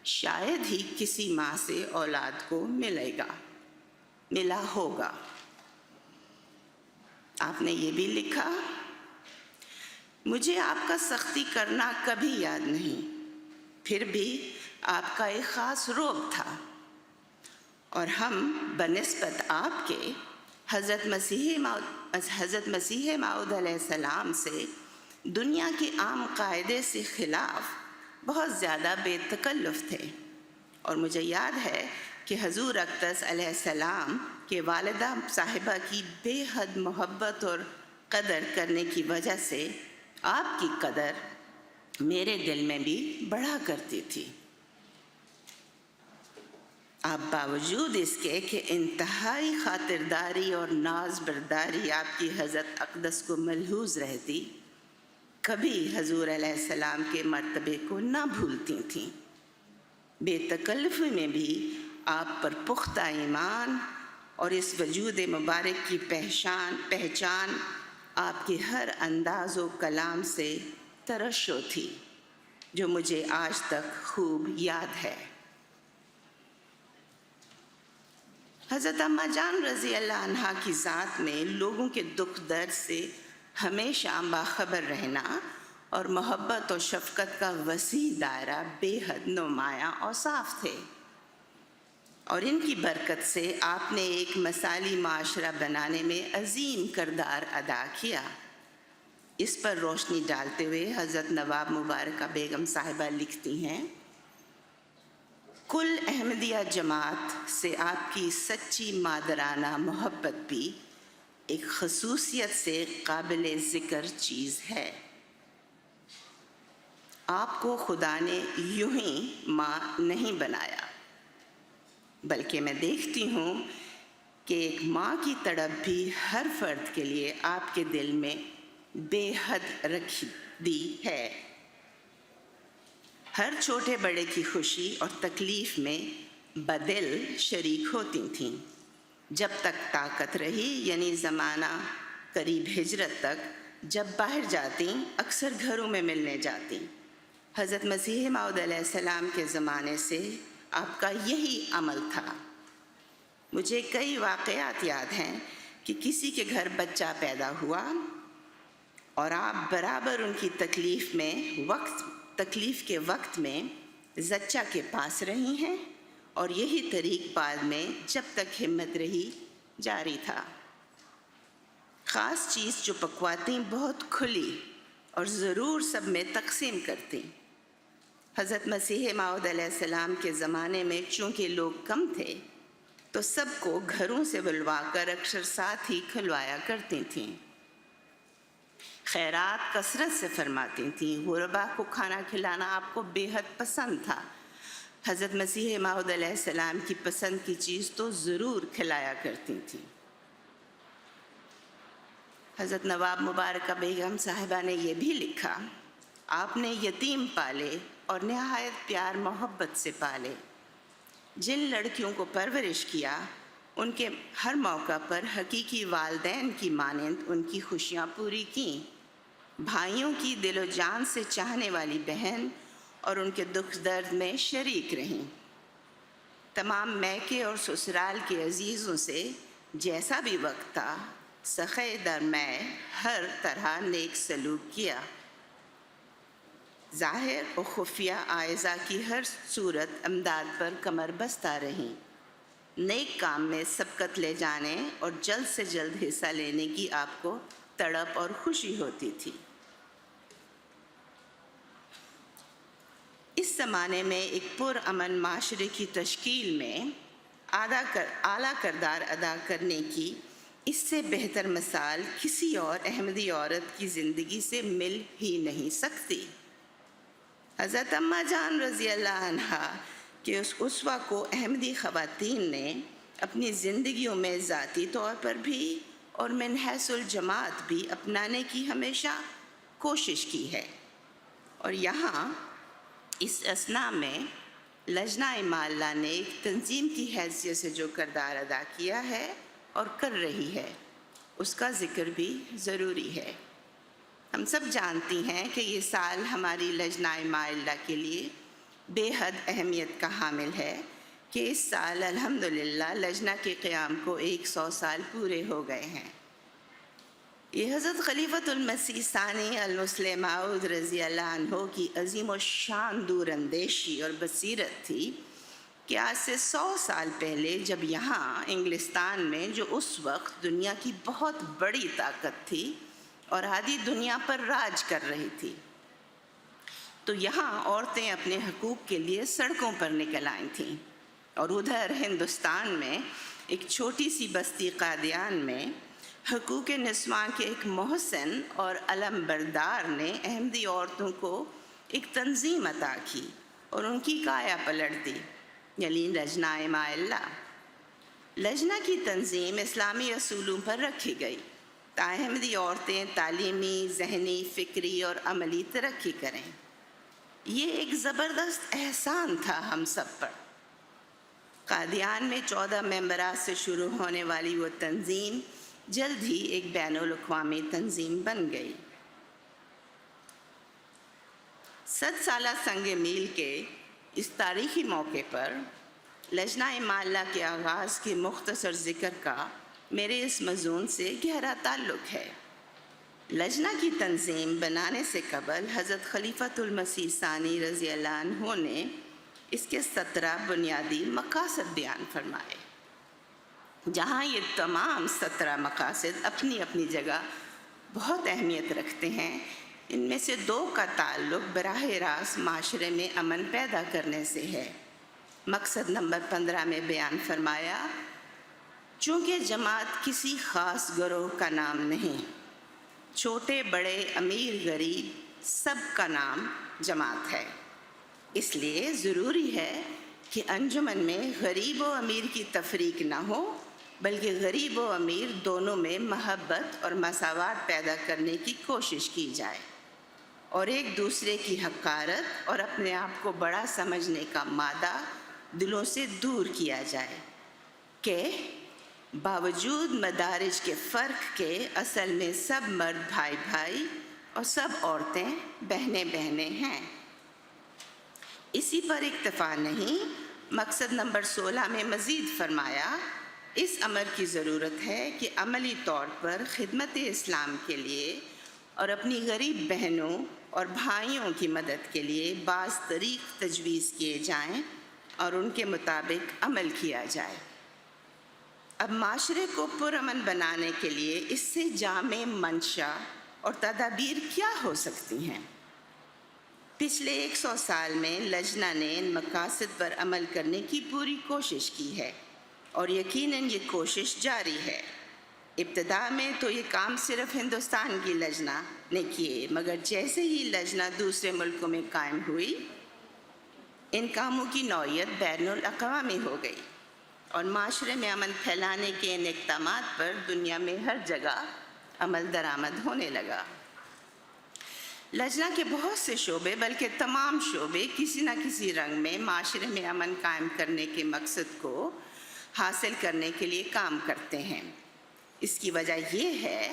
शायद ही किसी माँ से औलाद को मिला होगा। आपने ये भी लिखा, मुझे आपका सख्ती करना कभी याद नहीं, फिर भी आपका एक ख़ास रोब था और हम बनिस्बत आपके हज़रत मसीह माऊद अलैहिस्सलाम से दुनिया के आम कायदे से ख़िलाफ़ बहुत ज़्यादा बेतकल्लुफ़ थे। और मुझे याद है कि हज़ूर अक़दस अलैहिस्सलाम के वालिदा साहिबा की बेहद मोहब्बत और कदर करने की वजह से आपकी कदर मेरे दिल में भी बढ़ा करती थी। आप बावजूद इसके कि इंतहाई खातिरदारी और नाज बर्दारी आपकी हज़रत अक़दस को मलहूज़ रहती, कभी हज़ूर अलैहिस्सलाम के मर्तबे को ना भूलती थीं। बेतकल्लुफ़ी में भी आप पर पुख्ता ईमान और इस वजूद मुबारक की पहचान आपके हर अंदाज़ व कलाम से तरशो थी, जो मुझे आज तक खूब याद है। हज़रत अम्मा जान रज़ी अल्लाह अन्हा की ज़ात में लोगों के दुख दर्द से हमेशा बाखबर रहना और मोहब्बत और शफ़क़त का वसी दायरा बेहद नुमायाँ और साफ़ थे, और इनकी बरकत से आपने एक मसाली माशरा बनाने में अज़ीम किरदार अदा किया। इस पर रोशनी डालते हुए हज़रत नवाब मुबारका बेगम साहिबा लिखती हैं, कुल अहमदिया जमात से आपकी सच्ची मादराना मोहब्बत भी एक खसूसियत से काबिल ज़िक्र चीज़ है। आपको खुदा ने यूं ही माँ नहीं बनाया, बल्कि मैं देखती हूँ कि एक माँ की तड़प भी हर फर्द के लिए आपके दिल में बेहद रखी दी है। हर छोटे बड़े की खुशी और तकलीफ़ में बदिल शरीक होती थीं। जब तक ताकत रही, यानी ज़माना करीब हिजरत तक, जब बाहर जाती अक्सर घरों में मिलने जाती। हज़रत मसीह माऊद अलैहिस्सलाम के ज़माने से आपका यही अमल था। मुझे कई वाक़यात याद हैं कि किसी के घर बच्चा पैदा हुआ और आप बराबर उनकी तकलीफ़ के वक्त में ज़च्चा के पास रही हैं, और यही तरीक़ बाद में जब तक हिम्मत रही जारी था। ख़ास चीज़ जो पकवाती बहुत खुली और ज़रूर सब में तक़सीम करती। हज़रत मसीह माऊद अलैहिस्सलाम के ज़माने में चूँकि लोग कम थे, तो सबको घरों से बुलवा कर अक्सर साथ ही खिलवाया करती थीं। खैरात कसरत से फरमाती थीं। गुरबा को खाना खिलाना आपको बेहद पसंद था। हज़रत मसीह माऊद अलैहिस्सलाम की पसंद की चीज़ तो ज़रूर खिलाया करती थीं। हज़रत नवाब मुबारका बेगम साहिबा ने यह भी लिखा, आपने यतीम पाले और नहायत प्यार मोहब्बत से पाले। जिन लड़कियों को परवरिश किया, उनके हर मौका पर हकीकी वालदैन की मानंद उनकी खुशियाँ पूरी की। भाइयों की दिलो जान से चाहने वाली बहन और उनके दुख दर्द में शरीक रहीं। तमाम मैके और ससुराल के अजीज़ों से जैसा भी वक्त था, सख़े दर मैं हर तरह नेक सलूक किया। ज़ाहिर और खुफिया आयज़ा की हर सूरत अमदाद पर कमर बस्ता रहीं। नेक काम में सबकत ले जाने और जल्द से जल्द हिस्सा लेने की आपको तड़प और खुशी होती थी। इस ज़माने में एक पुरअमन माशरे की तश्कील में आला किरदार अदा करने की इससे बेहतर मिसाल किसी और अहमदी औरत की ज़िंदगी से मिल ही नहीं सकती। हज़रत अम्मा जान रज़ी अल्लाह अन्हा के उस उसवा को अहमदी ख़वातीन ने अपनी ज़िंदगियों में ज़ाती तौर पर भी और मिन हैसुल जमात भी अपनाने की हमेशा कोशिश की है। और यहाँ इस असना में लजना इमाल्ला ने एक तंजीम की हैसियत से जो किरदार अदा किया है और कर रही है, اس کا ذکر بھی ضروری ہے۔ ہم سب جانتی ہیں کہ یہ سال ہماری لجنہ مائلہ کے لیے بے حد اہمیت کا حامل ہے کہ اس سال الحمدللہ لجنہ کے قیام کو 100 سال پورے ہو گئے ہیں۔ یہ حضرت خلیفۃ المسیح ثانی المسلم موعود رضی اللہ عنہ کی عظیم و شان دور اندیشی اور بصیرت تھی کہ آج سے 100 سال پہلے جب یہاں انگلستان میں، جو اس وقت دنیا کی بہت بڑی طاقت تھی اور آدھی دنیا پر راج کر رہی تھی، تو یہاں عورتیں اپنے حقوق کے لیے سڑکوں پر نکل آئی تھیں، اور ادھر ہندوستان میں ایک چھوٹی سی بستی قادیان میں حقوق نسواں کے ایک محسن اور علم بردار نے احمدی عورتوں کو ایک تنظیم عطا کی اور ان کی کایا پلٹ دی، یعنی لجنہ مائلہ۔ لجنہ کی تنظیم اسلامی اصولوں پر رکھی گئی تاکہ احمدی عورتیں تعلیمی، ذہنی، فکری اور عملی ترقی کریں۔ یہ ایک زبردست احسان تھا ہم سب پر۔ قادیان میں 14 ممبرات سے شروع ہونے والی وہ تنظیم جلد ہی ایک بین الاقوامی تنظیم بن گئی۔ 100 سالہ سنگ میل کے اس تاریخی موقع پر لجنہ مائلہ کے آغاز کے مختصر ذکر کا میرے اس مضمون سے گہرا تعلق ہے۔ لجنہ کی تنظیم بنانے سے قبل حضرت خلیفۃ المسیح ثانی رضی اللہ عنہ نے اس کے 17 بنیادی مقاصد بیان فرمائے، جہاں یہ تمام 17 مقاصد اپنی اپنی جگہ بہت اہمیت رکھتے ہیں۔ ان میں سے 2 کا تعلق براہ راست معاشرے میں امن پیدا کرنے سے ہے۔ مقصد نمبر 15 میں بیان فرمایا، چونکہ جماعت کسی خاص گروہ کا نام نہیں، چھوٹے بڑے امیر غریب سب کا نام جماعت ہے، اس لیے ضروری ہے کہ انجمن میں غریب و امیر کی تفریق نہ ہو، بلکہ غریب و امیر دونوں میں محبت اور مساوات پیدا کرنے کی کوشش کی جائے، اور ایک دوسرے کی حقارت اور اپنے آپ کو بڑا سمجھنے کا مادہ دلوں سے دور کیا جائے کہ باوجود مدارج کے فرق کے اصل میں سب مرد بھائی بھائی اور سب عورتیں بہنیں بہنیں ہیں۔ اسی پر اکتفا نہیں، مقصد نمبر 16 میں مزید فرمایا، اس امر کی ضرورت ہے کہ عملی طور پر خدمت اسلام کے لیے اور اپنی غریب بہنوں اور بھائیوں کی مدد کے لیے بعض طریق تجویز کیے جائیں اور ان کے مطابق عمل کیا جائے۔ اب معاشرے کو پرامن بنانے کے لیے اس سے جامع منشا اور تدابیر کیا ہو سکتی ہیں؟ پچھلے 100 سال میں لجنہ نے ان مقاصد پر عمل کرنے کی پوری کوشش کی ہے، اور یقیناً یہ کوشش جاری ہے۔ ابتدا میں تو یہ کام صرف ہندوستان کی لجنہ نے کیے، مگر جیسے ہی لجنہ دوسرے ملکوں میں قائم ہوئی، ان کاموں کی نوعیت بین الاقوامی ہو گئی، اور معاشرے میں امن پھیلانے کے ان اقدامات پر دنیا میں ہر جگہ عمل درآمد ہونے لگا۔ لجنہ کے بہت سے شعبے، بلکہ تمام شعبے کسی نہ کسی رنگ میں معاشرے میں امن قائم کرنے کے مقصد کو حاصل کرنے کے لیے کام کرتے ہیں۔ اس کی وجہ یہ ہے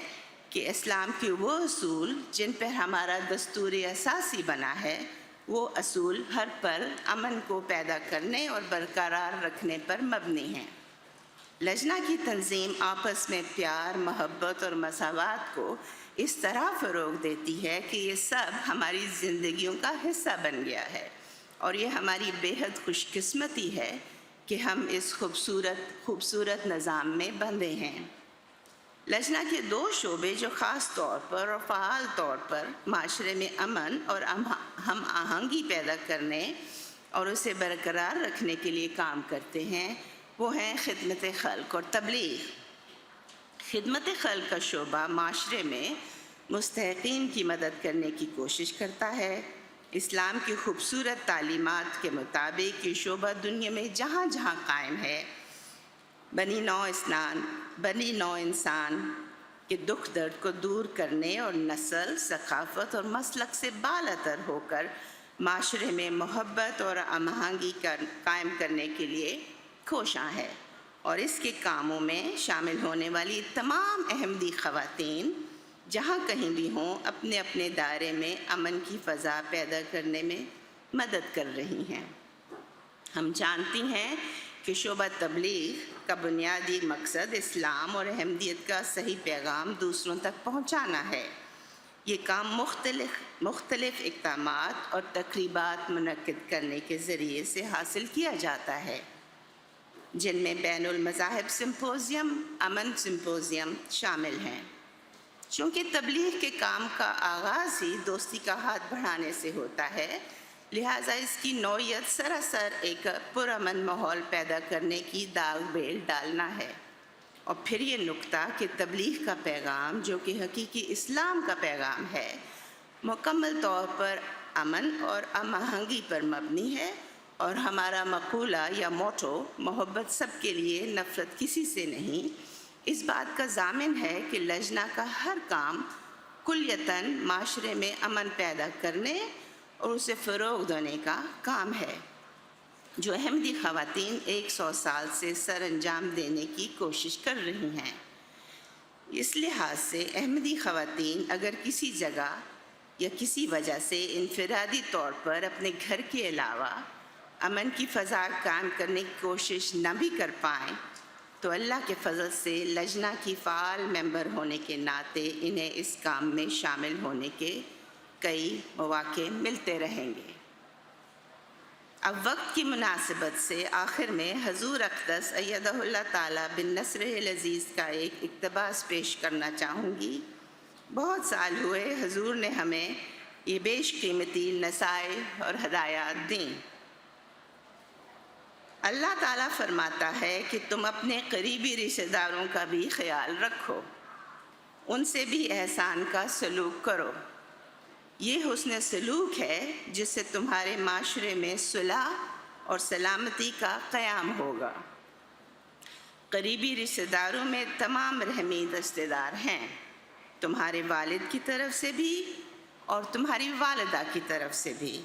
کہ اسلام کے وہ اصول جن پر ہمارا دستور اساسی بنا ہے، وہ اصول ہر پر امن کو پیدا کرنے اور برقرار رکھنے پر مبنی ہیں۔ لجنہ کی تنظیم آپس میں پیار، محبت اور مساوات کو اس طرح فروغ دیتی ہے کہ یہ سب ہماری زندگیوں کا حصہ بن گیا ہے، اور یہ ہماری بے حد خوش قسمتی ہے کہ ہم اس خوبصورت نظام میں بندھے ہیں۔ لجنہ کے 2 شعبے جو خاص طور پر اور فعال طور پر معاشرے میں امن اور ہم آہنگی پیدا کرنے اور اسے برقرار رکھنے کے لیے کام کرتے ہیں، وہ ہیں خدمت خلق اور تبلیغ۔ خدمت خلق کا شعبہ معاشرے میں مستحقین کی مدد کرنے کی کوشش کرتا ہے۔ اسلام کی خوبصورت تعلیمات کے مطابق یہ شعبہ دنیا میں جہاں جہاں قائم ہے، بنی نوع انسان کے دکھ درد کو دور کرنے اور نسل، ثقافت اور مسلک سے بالاتر ہو کر معاشرے میں محبت اور ہم آہنگی قائم کرنے کے لیے کوشاں ہے۔ اور اس کے کاموں میں شامل ہونے والی تمام احمدی خواتین جہاں کہیں بھی ہوں اپنے اپنے دائرے میں امن کی فضا پیدا کرنے میں مدد کر رہی ہیں۔ ہم جانتی ہیں کہ شعبہ تبلیغ کا بنیادی مقصد اسلام اور احمدیت کا صحیح پیغام دوسروں تک پہنچانا ہے۔ یہ کام مختلف اقدامات اور تقریبات منعقد کرنے کے ذریعے سے حاصل کیا جاتا ہے، جن میں بین المذاہب سمپوزیم، امن سمپوزیم شامل ہیں۔ چونکہ تبلیغ کے کام کا آغاز ہی دوستی کا ہاتھ بڑھانے سے ہوتا ہے، لہٰذا اس کی نوعیت سراسر ایک پرامن ماحول پیدا کرنے کی داغ بیل ڈالنا ہے۔ اور پھر یہ نکتہ کہ تبلیغ کا پیغام جو کہ حقیقی اسلام کا پیغام ہے، مکمل طور پر امن اور ہم آہنگی پر مبنی ہے، اور ہمارا مقولہ یا موٹو محبت سب کے لیے، نفرت کسی سے نہیں، اس بات کا ضامن ہے کہ لجنہ کا ہر کام کلیتاً معاشرے میں امن پیدا کرنے اور اسے فروغ دینے کا کام ہے، جو احمدی خواتین 100 سال سے سر انجام دینے کی کوشش کر رہی ہیں۔ اس لحاظ سے احمدی خواتین اگر کسی جگہ یا کسی وجہ سے انفرادی طور پر اپنے گھر کے علاوہ امن کی فضا قائم کرنے کی کوشش نہ بھی کر پائیں، تو اللہ کے فضل سے لجنہ کی فعال ممبر ہونے کے ناطے انہیں اس کام میں شامل ہونے کے کئی مواقع ملتے رہیں گے۔ اب وقت کی مناسبت سے آخر میں حضور اقدس ایدہ اللہ تعالیٰ بن نصر العزیز کا ایک اقتباس پیش کرنا چاہوں گی۔ بہت سال ہوئے حضور نے ہمیں یہ بیش قیمتی نصائح اور ہدایات دیں۔ اللہ تعالیٰ فرماتا ہے کہ تم اپنے قریبی رشتہ داروں کا بھی خیال رکھو، ان سے بھی احسان کا سلوک کرو۔ یہ حسن سلوک ہے جس سے تمہارے معاشرے میں صلح اور سلامتی کا قیام ہوگا۔ قریبی رشتہ داروں میں تمام رحمی رشتہ دار ہیں، تمہارے والد کی طرف سے بھی اور تمہاری والدہ کی طرف سے بھی،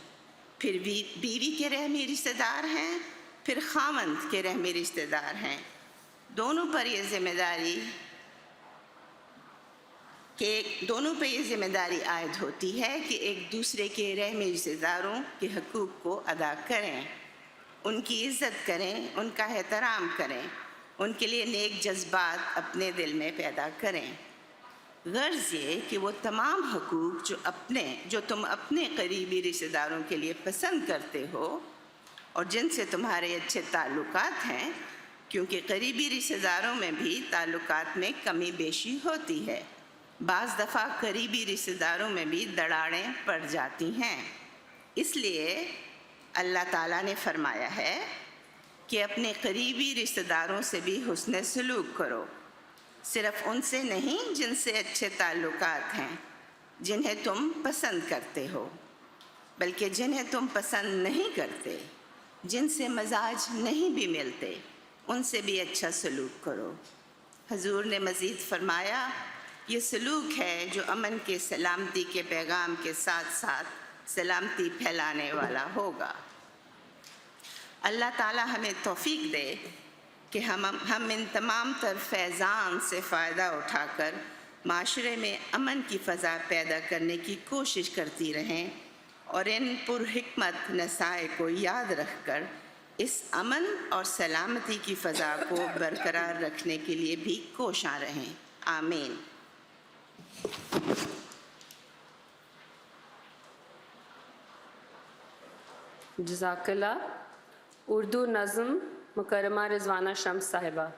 پھر بھی بیوی کے رحمی رشتہ دار ہیں، پھر خاوند کے رحمی رشتہ دار ہیں۔ دونوں پر یہ ذمہ داری عائد ہوتی ہے کہ ایک دوسرے کے رحمی رشتہ داروں کے حقوق کو ادا کریں، ان کی عزت کریں، ان کا احترام کریں، ان کے لیے نیک جذبات اپنے دل میں پیدا کریں۔ غرض یہ کہ وہ تمام حقوق جو تم اپنے قریبی رشتہ داروں کے لیے پسند کرتے ہو اور جن سے تمہارے اچھے تعلقات ہیں، کیونکہ قریبی رشتہ داروں میں بھی تعلقات میں کمی بیشی ہوتی ہے، بعض دفعہ قریبی رشتہ داروں میں بھی دراڑیں پڑ جاتی ہیں، اس لیے اللہ تعالیٰ نے فرمایا ہے کہ اپنے قریبی رشتہ داروں سے بھی حسن سلوک کرو، صرف ان سے نہیں جن سے اچھے تعلقات ہیں، جنہیں تم پسند کرتے ہو، بلکہ جنہیں تم پسند نہیں کرتے، جن سے مزاج نہیں بھی ملتے، ان سے بھی اچھا سلوک کرو۔ حضور نے مزید فرمایا، یہ سلوک ہے جو امن کے سلامتی کے پیغام کے ساتھ ساتھ سلامتی پھیلانے والا ہوگا۔ اللہ تعالیٰ ہمیں توفیق دے کہ ہم ان تمام تر فیضان سے فائدہ اٹھا کر معاشرے میں امن کی فضا پیدا کرنے کی کوشش کرتی رہیں، اور ان پرحکمت نصائح کو یاد رکھ کر اس امن اور سلامتی کی فضا کو برقرار رکھنے کے لیے بھی کوشاں رہیں۔ آمین۔ جزاک اللہ۔ اردو نظم مکرمہ رضوانہ شمس صاحبہ۔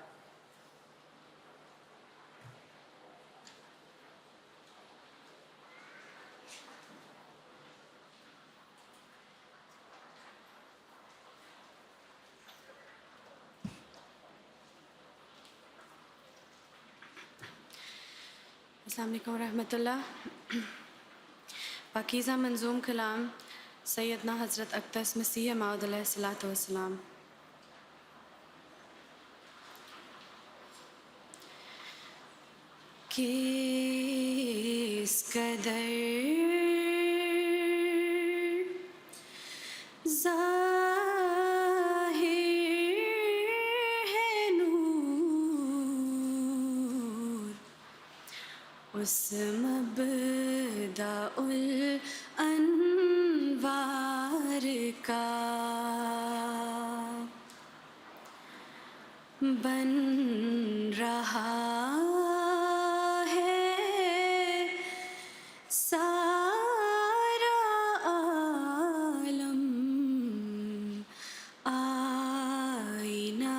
السلام علیکم ورحمۃ اللہ۔ پاکیزہ منظوم کلام سیدنا حضرت اقدس مسیح موعود علیہ الصلوۃ والسلام۔ کس قدر ظاہر ہے نور اس مبدأ الانوار کا بن رہا ہے سارا عالم، آئینہ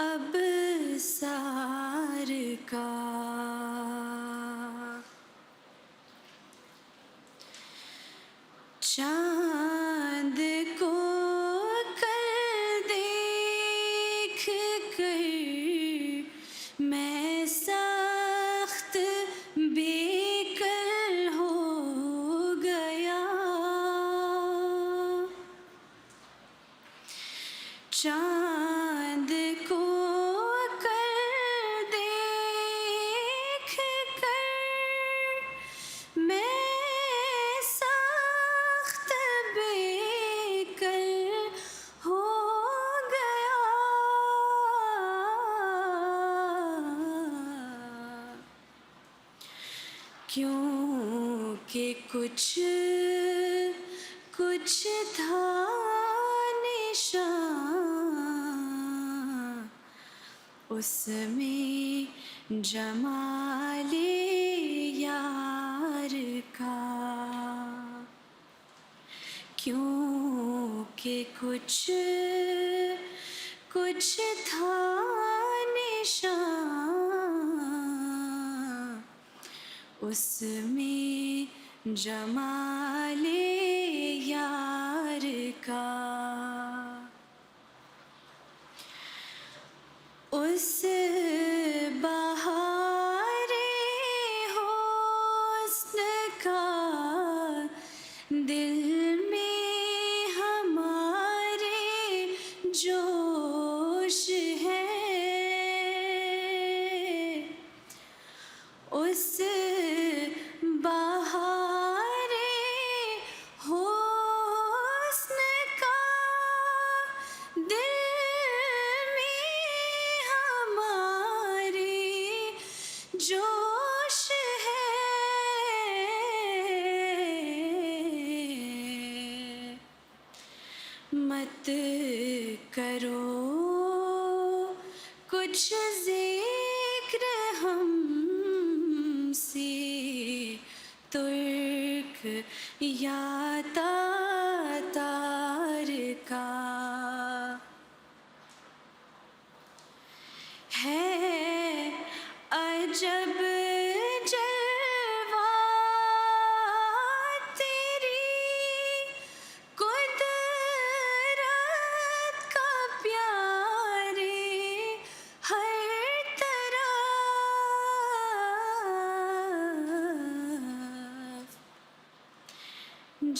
ابصار کا چاند کو کل دیکھ کر میں سخت بے کل ہو گیا، چاند کو کل دیکھ کر میں سخت بے کل ہو گیا، کیونکہ کچھ تھا نشان اس میں جمال یار کا، کیونکہ کچھ تھا نشان اس میں جمال یار کا، اس بہار حسن کا دل میں ہمارے جوش ہے، اس بہار حسن کا دل میں ہمارے جوش ہے، مت کرو کچھ ذکر ہم سے ترک یا تاتار کا، ہے عجب جلوہ تیری قدرت کا پیارے ہر طرف،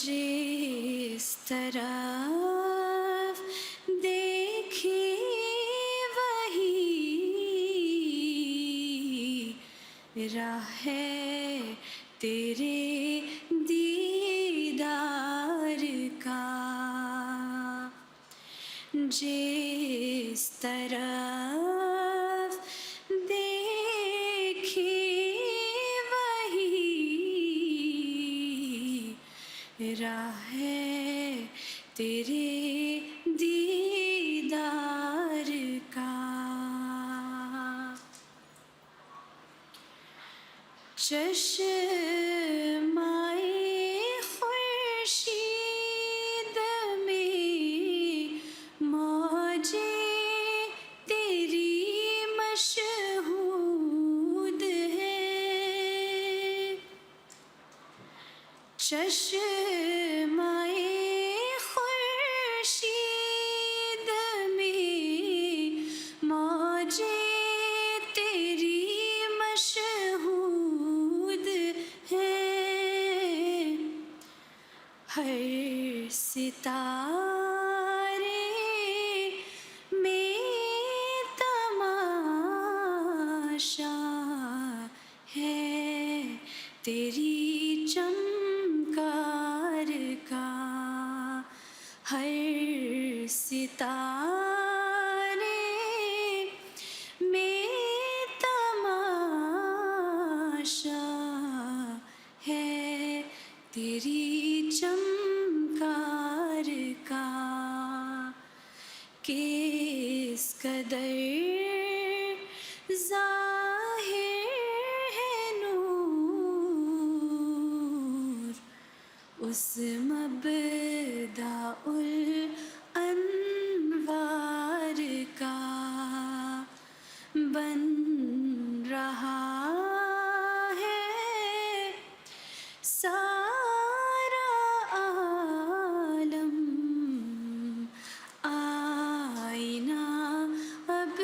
جس طرف دیکھی وہی راہ ہے تیرے دیدار کا، جس طرف دیکھی وہی راہ ہے تیرے دیدار کا، چشمائے خورشید میں موجیں تیری مشہود ہے، چشمائے خورشید میں موجیں تیری مشہود ہے، ہر ستارے میں تماشا ہے تیری چمکار کا، ہر ستارے میں تماشا तेरी चमकार का किस कदर ज़ाहिर है नूर उस मबदाउल अनवार का बन रहा है सारा आलम आईना अब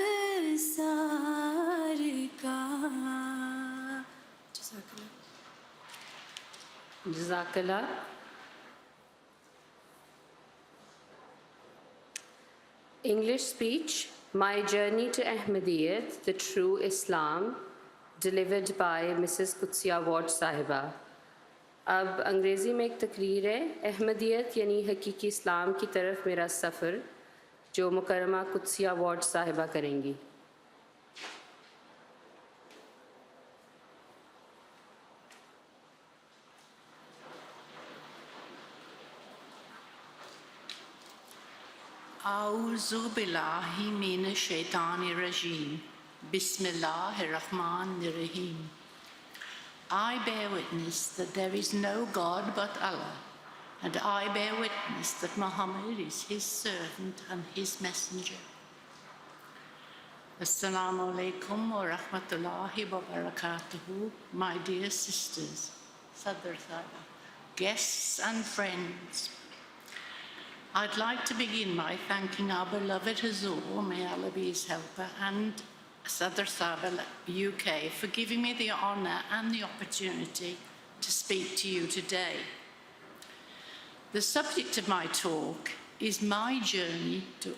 सार का Jazakallah. English speech, My Journey to Ahmadiyyat, the True Islam, delivered by Mrs. Qudsiya Ward Sahiba. अब अंग्रेज़ी में एक तकरीर है, अहमदियत यानी हकीकी इस्लाम की तरफ मेरा सफ़र, जो मुकर्रमा कुद्सिया वार्ड साहिबा करेंगी. A'udhu billahi minash shaitanir rajim. Bismillahir Rahmanir Rahim. I bear witness that there is no God but Allah, and I bear witness that Muhammad is his servant and his messenger. Assalamu alaikum wa rahmatullahi wa barakatuhu, my dear sisters, Sadr Sahaba, guests and friends. I'd like to begin by thanking our beloved Hazur, may Allah be his helper, and Sadr Sahaba UK for giving me the honour and the opportunity to speak to you today. The subject of my talk is my journey to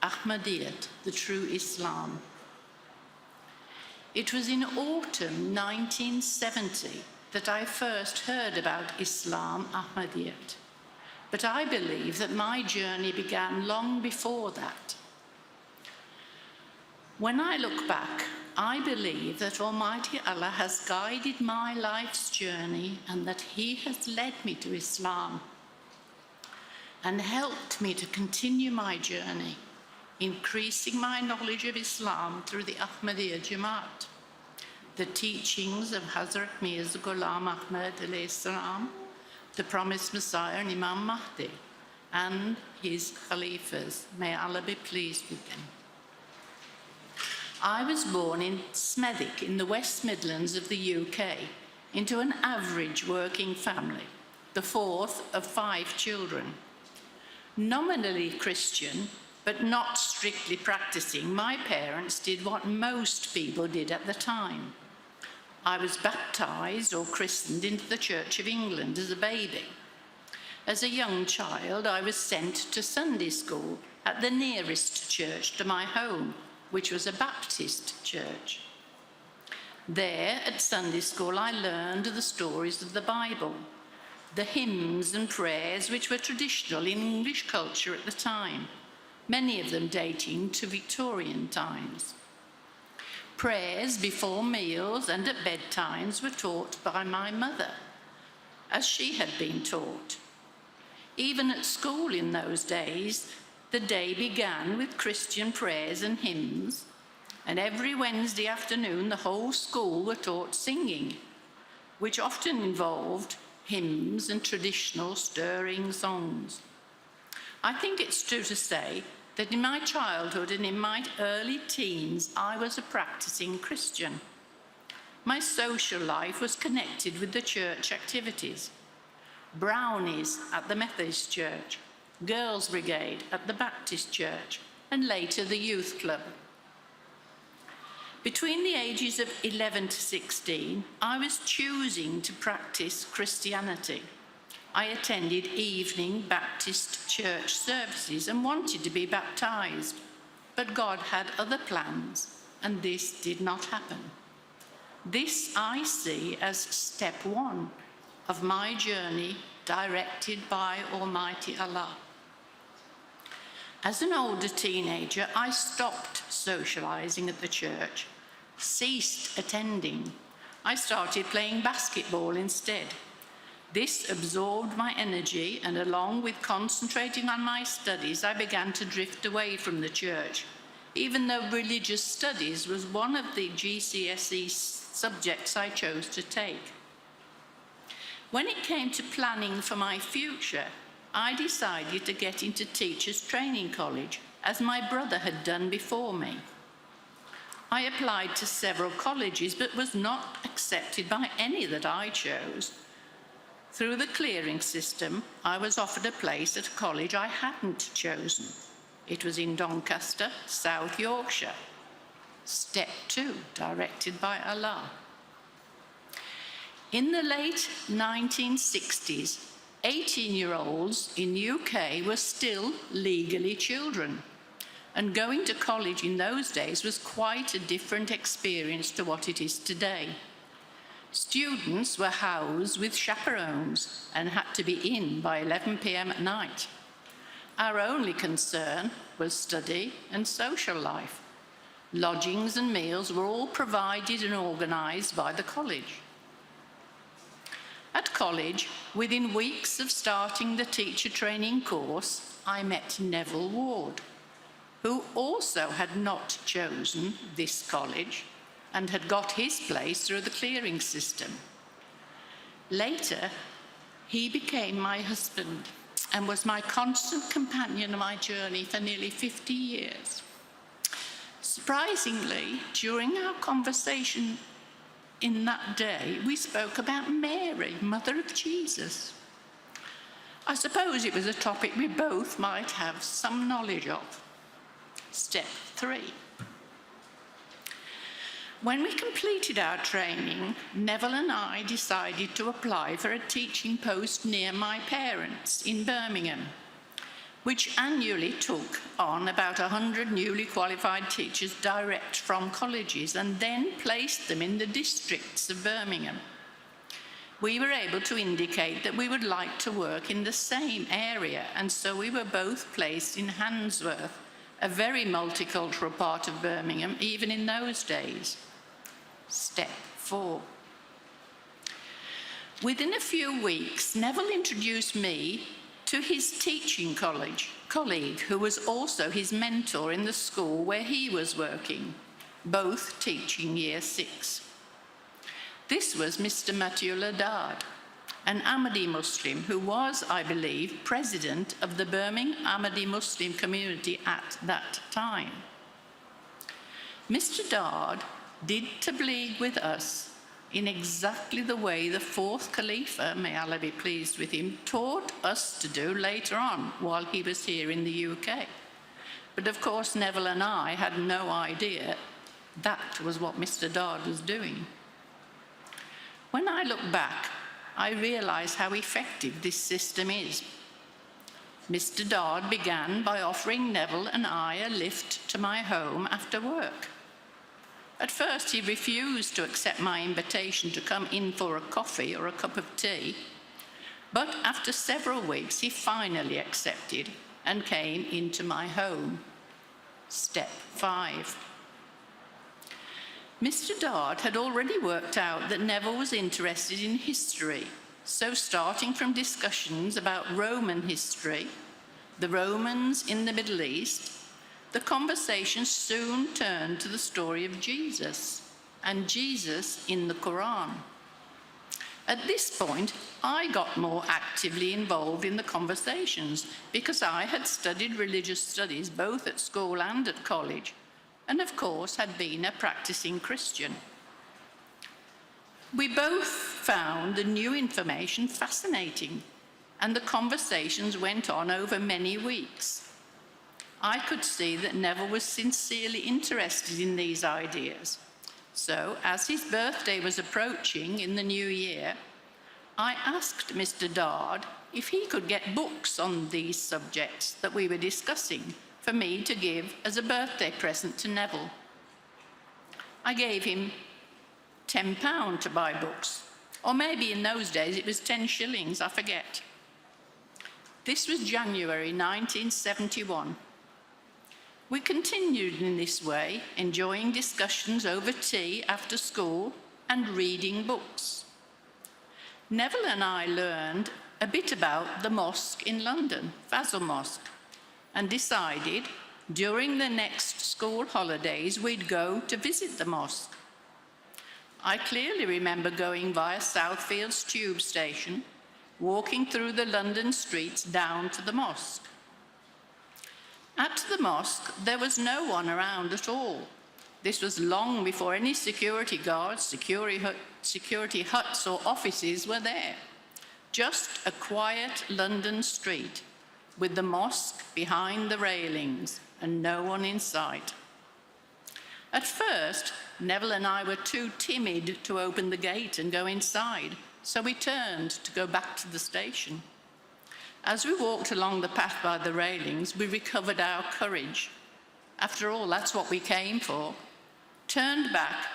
Ahmadiyyat, the true Islam. It was in autumn 1970 that I first heard about Islam Ahmadiyyat, but I believe that my journey began long before that. When I look back, I believe that Almighty Allah has guided my life's journey and that He has led me to Islam and helped me to continue my journey, increasing my knowledge of Islam through the Ahmadiyya Jamaat, the teachings of Hazrat Mirza Ghulam Ahmad alayhi salam, the promised Messiah and Imam Mahdi, and his Khalifas. May Allah be pleased with them. I was born in Smethwick in the West Midlands of the UK into an average working family, the fourth of 5 children. Nominally Christian, but not strictly practicing, my parents did what most people did at the time. I was baptised or christened into the Church of England as a baby. As a young child, I was sent to Sunday school at the nearest church to my home, which was a Baptist church. There, at Sunday school, I learned the stories of the Bible, the hymns and prayers which were traditional in English culture at the time, many of them dating to Victorian times. Prayers before meals and at bedtimes were taught by my mother, as she had been taught. Even at school in those days, the day began with Christian prayers and hymns, and every Wednesday afternoon the whole school were taught singing, which often involved hymns and traditional stirring songs. I think it's true to say that in my childhood and in my early teens, I was a practicing Christian. My social life was connected with the church activities. Brownies at the Methodist Church, Girls' Brigade at the Baptist Church, and later the Youth Club. Between the ages of 11 to 16, I was choosing to practice Christianity. I attended evening Baptist church services and wanted to be baptized, but God had other plans, and this did not happen. This I see as step 1 of my journey directed by Almighty Allah. As an older teenager, I stopped socializing at the church, ceased attending. I started playing basketball instead. This absorbed my energy, and along with concentrating on my studies, I began to drift away from the church, even though religious studies was one of the GCSE subjects I chose to take. When it came to planning for my future, I decided to get into Teachers Training College, as my brother had done before me. I applied to several colleges, but was not accepted by any that I chose. Through the clearing system, I was offered a place at a college I hadn't chosen. It was in Doncaster, South Yorkshire. Step 2, directed by Allah. In the late 1960s, 18-year-olds in UK were still legally children, and going to college in those days was quite a different experience to what it is today. Students were housed with chaperones and had to be in by 11 p.m. at night. Our only concern was study and social life. Lodgings and meals were all provided and organised by the college. At college, within weeks of starting the teacher training course, I met Neville Ward, who also had not chosen this college and had got his place through the clearing system. Later, he became my husband and was my constant companion on my journey for nearly 50 years. Surprisingly, during our conversation in that day, we spoke about Mary, Mother of Jesus. I suppose it was a topic we both might have some knowledge of. Step 3. When we completed our training, Neville and I decided to apply for a teaching post near my parents in Birmingham, which annually took on about 100 newly qualified teachers direct from colleges and then placed them in the districts of Birmingham. We were able to indicate that we would like to work in the same area, and so we were both placed in Handsworth, a very multicultural part of Birmingham, even in those days. Step 4. Within a few weeks, Neville introduced me to his teaching colleague, who was also his mentor in the school where he was working, both teaching Year 6. This was Mr. Mathieu Ladard, an Ahmadi Muslim who was, I believe, president of the Birmingham Ahmadi Muslim community at that time. Mr. Dard did tabligh with us in exactly the way the fourth Khalifa, may Allah be pleased with him, taught us to do later on while he was here in the UK. But of course, Neville and I had no idea that was what Mr. Dard was doing. When I look back, I realise how effective this system is. Mr. Dard began by offering Neville and I a lift to my home after work. At first, he refused to accept my invitation to come in for a coffee or a cup of tea, but after several weeks, he finally accepted and came into my home. Step 5. Mr. Dard had already worked out that Neville was interested in history, so starting from discussions about Roman history, the Romans in the Middle East, the conversation soon turned to the story of Jesus and Jesus in the Quran. At this point, I got more actively involved in the conversations because I had studied religious studies both at school and at college, and of course had been a practicing Christian. We both found the new information fascinating, and the conversations went on over many weeks. I could see that Neville was sincerely interested in these ideas. So, as his birthday was approaching in the new year, I asked Mr. Dard if he could get books on these subjects that we were discussing for me to give as a birthday present to Neville. I gave him £10 to buy books, or maybe in those days it was 10 shillings, I forget. This was January 1971. We continued in this way, enjoying discussions over tea after school and reading books. Neville and I learned a bit about the mosque in London, Fazl Mosque, and decided during the next school holidays we'd go to visit the mosque. I clearly remember going via Southfield's tube station, walking through the London streets down to the mosque. At the mosque, there was no one around at all. This was long before any security guards, security huts or offices were there. Just a quiet London street with the mosque behind the railings and no one in sight. At first, Neville and I were too timid to open the gate and go inside, so we turned to go back to the station. As we walked along the path by the railings, we recovered our courage. After all, that's what we came for. Turned back,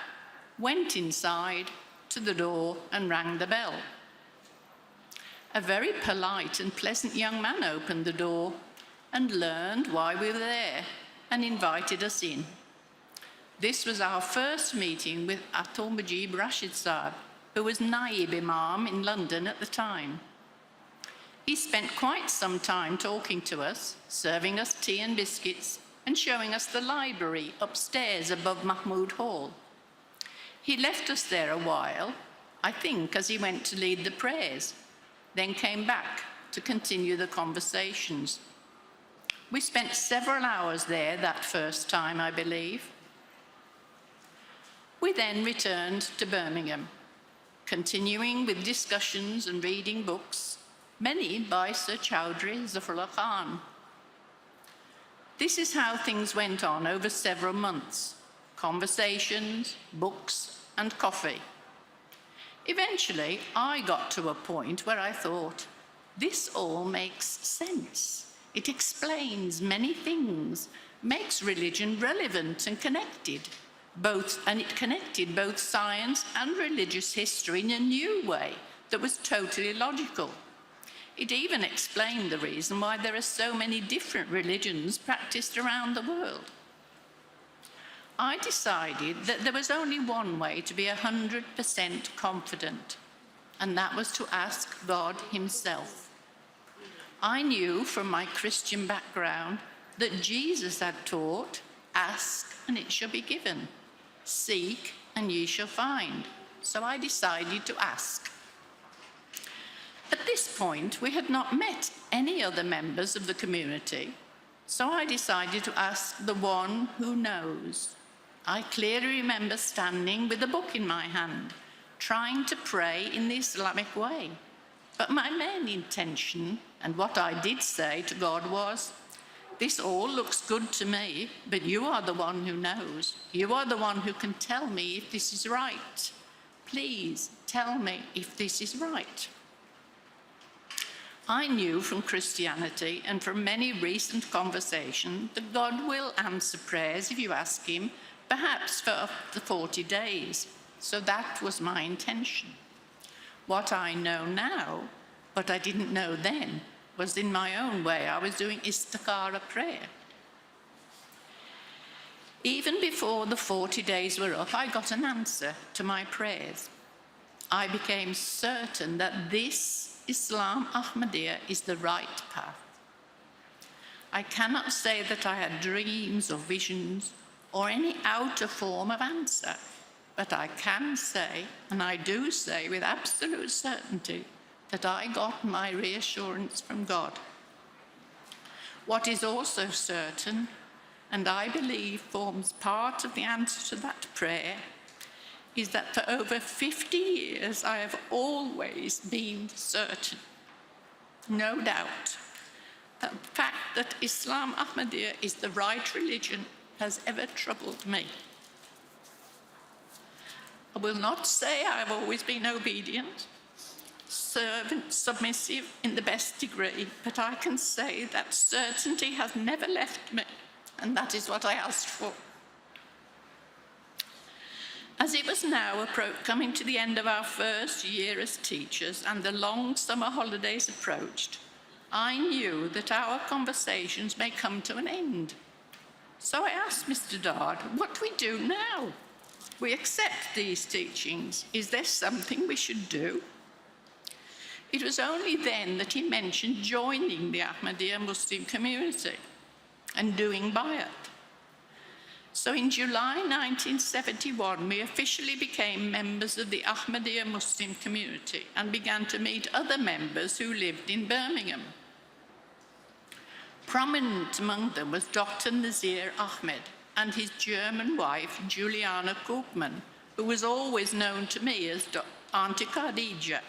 went inside to the door and rang the bell. A very polite and pleasant young man opened the door and learned why we were there and invited us in. This was our first meeting with Atul Mujib Rashid Saab, who was Naib Imam in London at the time. He spent quite some time talking to us, serving us tea and biscuits, and showing us the library upstairs above Mahmood Hall. He left us there a while, I think as he went to lead the prayers, then came back to continue the conversations. We spent several hours there that first time, I believe. We then returned to Birmingham, continuing with discussions and reading books, many by Sir Chowdhury Zafrullah Khan. This is how things went on over several months: conversations, books, and coffee. Eventually, I got to a point where I thought, this all makes sense. It explains many things, makes religion relevant and connected, and it connected both science and religious history in a new way that was totally logical. It even explained the reason why there are so many different religions practiced around the world. I decided that there was only one way to be 100% confident, and that was to ask God himself. I knew from my Christian background that Jesus had taught, ask and it shall be given, seek and ye shall find. So I decided to ask. At this point, we had not met any other members of the community, so I decided to ask the one who knows. I clearly remember standing with a book in my hand, trying to pray in the Islamic way. But my main intention, and what I did say to God was, this all looks good to me, but you are the one who knows. You are the one who can tell me if this is right. Please tell me if this is right. I knew from Christianity and from many recent conversations that God will answer prayers if you ask him, perhaps for up to 40 days. So that was my intention. What I know now, but I didn't know then, was in my own way. I was doing istikhara prayer. Even before the 40 days were up, I got an answer to my prayers. I became certain that this Islam Ahmadiyya is the right path. I cannot say that I had dreams or visions or any outer form of answer, but I can say, and I do say with absolute certainty, that I got my reassurance from God. What is also certain, and I believe forms part of the answer to that prayer, is that for over 50 years I have always been certain, no doubt, that the fact that Islam Ahmadiyya is the right religion has ever troubled me. I will not say I have always been obedient, servant, submissive in the best degree, but I can say that certainty has never left me, and that is what I asked for. As it was now coming to the end of our first year as teachers and the long summer holidays approached, I knew that our conversations may come to an end. So I asked Mr. Dodd, what do we do now? We accept these teachings. Is there something we should do? It was only then that he mentioned joining the Ahmadiyya Muslim community and doing bayat. So in July 1971, we officially became members of the Ahmadiyya Muslim community and began to meet other members who lived in Birmingham. Prominent among them was Dr. Nazir Ahmed and his German wife, Juliana Koopman, who was always known to me as Auntie Khadija.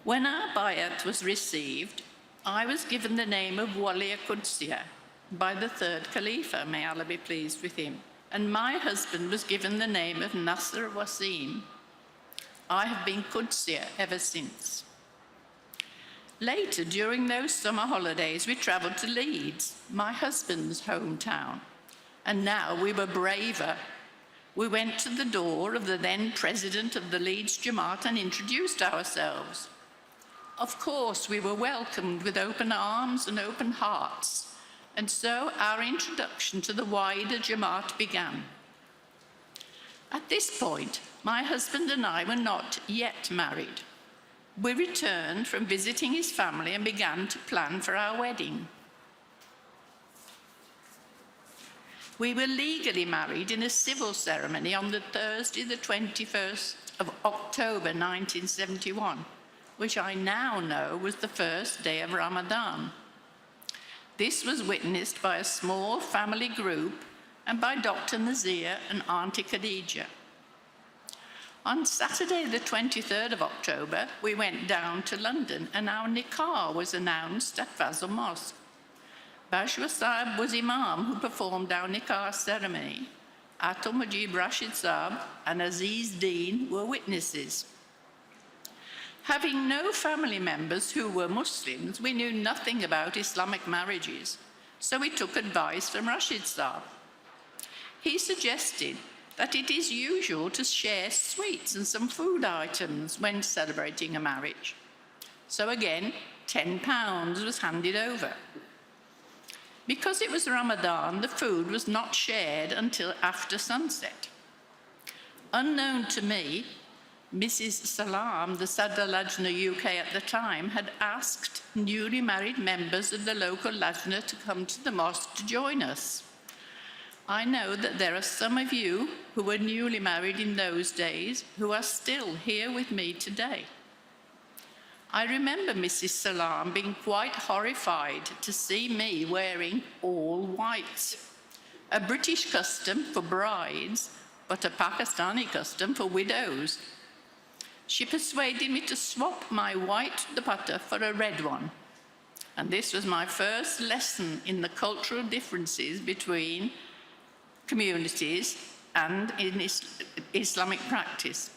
When our bayat was received, I was given the name of Waliya Qudsiya by the third Khalifa, may Allah be pleased with him, and my husband was given the name of Nasr Wasim. I have been Qudsiya ever since. Later, during those summer holidays, we travelled to Leeds, my husband's hometown, and now we were braver. We went to the door of the then president of the Leeds Jamaat and introduced ourselves. Of course, we were welcomed with open arms and open hearts, and so our introduction to the wider Jamaat began. At this point, my husband and I were not yet married. We returned from visiting his family and began to plan for our wedding. We were legally married in a civil ceremony on the Thursday, the 21st of October 1971, which I now know was the first day of Ramadan. This was witnessed by a small family group and by Dr. Nazir and Auntie Khadija. On Saturday, the 23rd of October, we went down to London and our nikah was announced at Fazl Mosque. Bashwa Sahib was Imam who performed our nikah ceremony. Atul Mujib Rashid Sahib and Aziz Deen were witnesses. Having no family members who were Muslims, we knew nothing about Islamic marriages, so we took advice from Rashid Sahib. He suggested that it is usual to share sweets and some food items when celebrating a marriage. So again, £10 was handed over. Because it was Ramadan, the food was not shared until after sunset. Unknown to me, Mrs. Salam, the Sadr Lajna UK at the time, had asked newly married members of the local Lajna to come to the mosque to join us. I know that there are some of you who were newly married in those days who are still here with me today. I remember Mrs. Salam being quite horrified to see me wearing all white, a British custom for brides, but a Pakistani custom for widows. She persuaded me to swap my white dupatta for a red one. And this was my first lesson in the cultural differences between communities and in Islamic practice.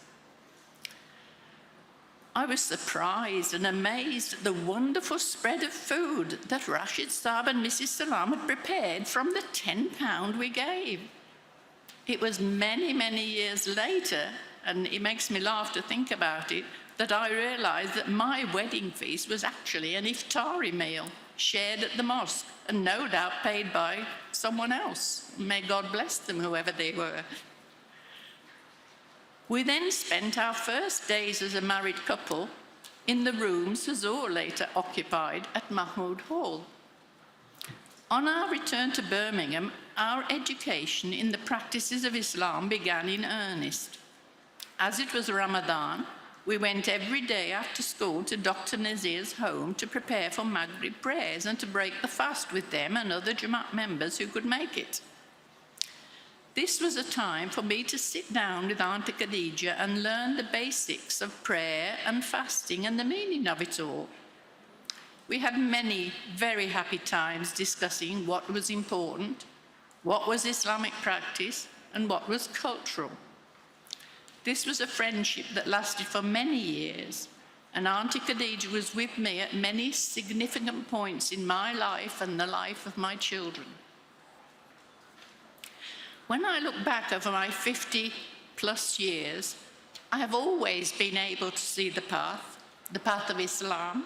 I was surprised and amazed at the wonderful spread of food that Rashid Sahib and Mrs. Salam had prepared from the £10 we gave. It was many, many years later, and it makes me laugh to think about it, that I realized that my wedding feast was actually an iftari meal shared at the mosque and no doubt paid by someone else. May God bless them, whoever they were. We then spent our first days as a married couple in the rooms Hazur later occupied at Mahmood Hall. On our return to Birmingham, our education in the practices of Islam began in earnest. As it was Ramadan, we went every day after school to Dr. Nazir's home to prepare for Maghrib prayers and to break the fast with them and other Jamaat members who could make it. This was a time for me to sit down with Auntie Khadija and learn the basics of prayer and fasting and the meaning of it all. We had many very happy times discussing what was important, what was Islamic practice, and what was cultural. This was a friendship that lasted for many years, and Auntie Khadija was with me at many significant points in my life and the life of my children. When I look back over my 50-plus years, I have always been able to see the path of Islam.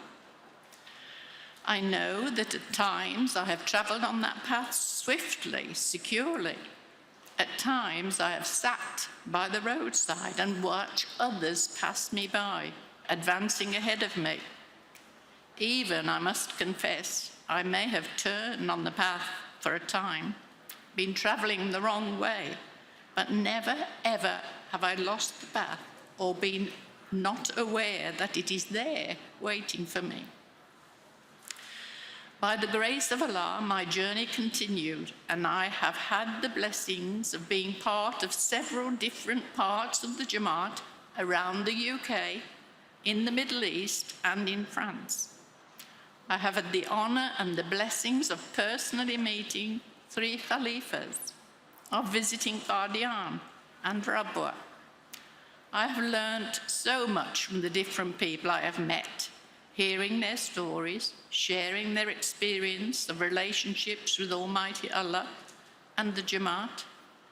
I know that at times I have travelled on that path swiftly, securely. At times I have sat by the roadside and watched others pass me by advancing ahead of me. Even, I must confess, I may have turned on the path for a time, been travelling the wrong way, but never, ever have I lost the path or been not aware that it is there waiting for me. By the grace of Allah, my journey continued, and I have had the blessings of being part of several different parts of the Jamaat around the UK, in the Middle East, and in France. I have had the honour and the blessings of personally meeting 3 Khalifas, of visiting Qadian and Rabwa. I have learnt so much from the different people I have met, hearing their stories, sharing their experience of relationships with Almighty Allah and the Jamaat,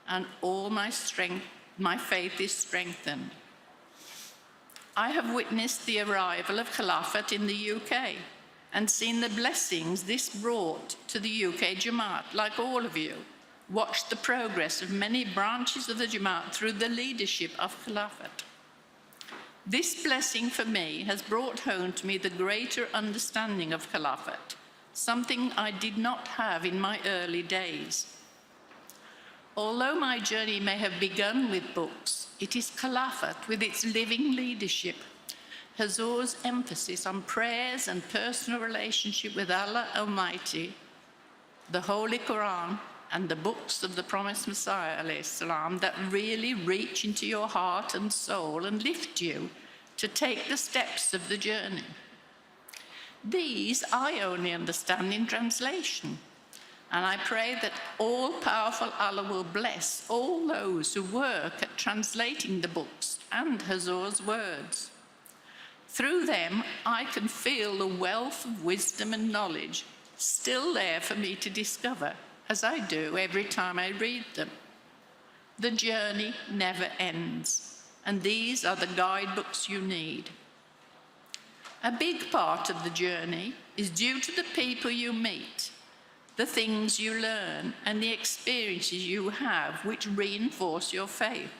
and all my faith is strengthened. I have witnessed the arrival of Khilafat in the UK and seen the blessings this brought to the UK Jamaat, like all of you, watched the progress of many branches of the Jamaat through the leadership of Khilafat. This blessing for me has brought home to me the greater understanding of Khilafat, something I did not have in my early days. Although my journey may have begun with books, it is Khilafat with its living leadership, Hazur's emphasis on prayers and personal relationship with Allah Almighty, the Holy Quran, and the books of the promised Messiah ﷺ that really reach into your heart and soul and lift you to take the steps of the journey. These I only understand in translation, and I pray that all-powerful Allah will bless all those who work at translating the books and Hazur's words. Through them, I can feel the wealth of wisdom and knowledge still there for me to discover, as I do every time I read them. The journey never ends, and these are the guidebooks you need. A big part of the journey is due to the people you meet, the things you learn, and the experiences you have which reinforce your faith.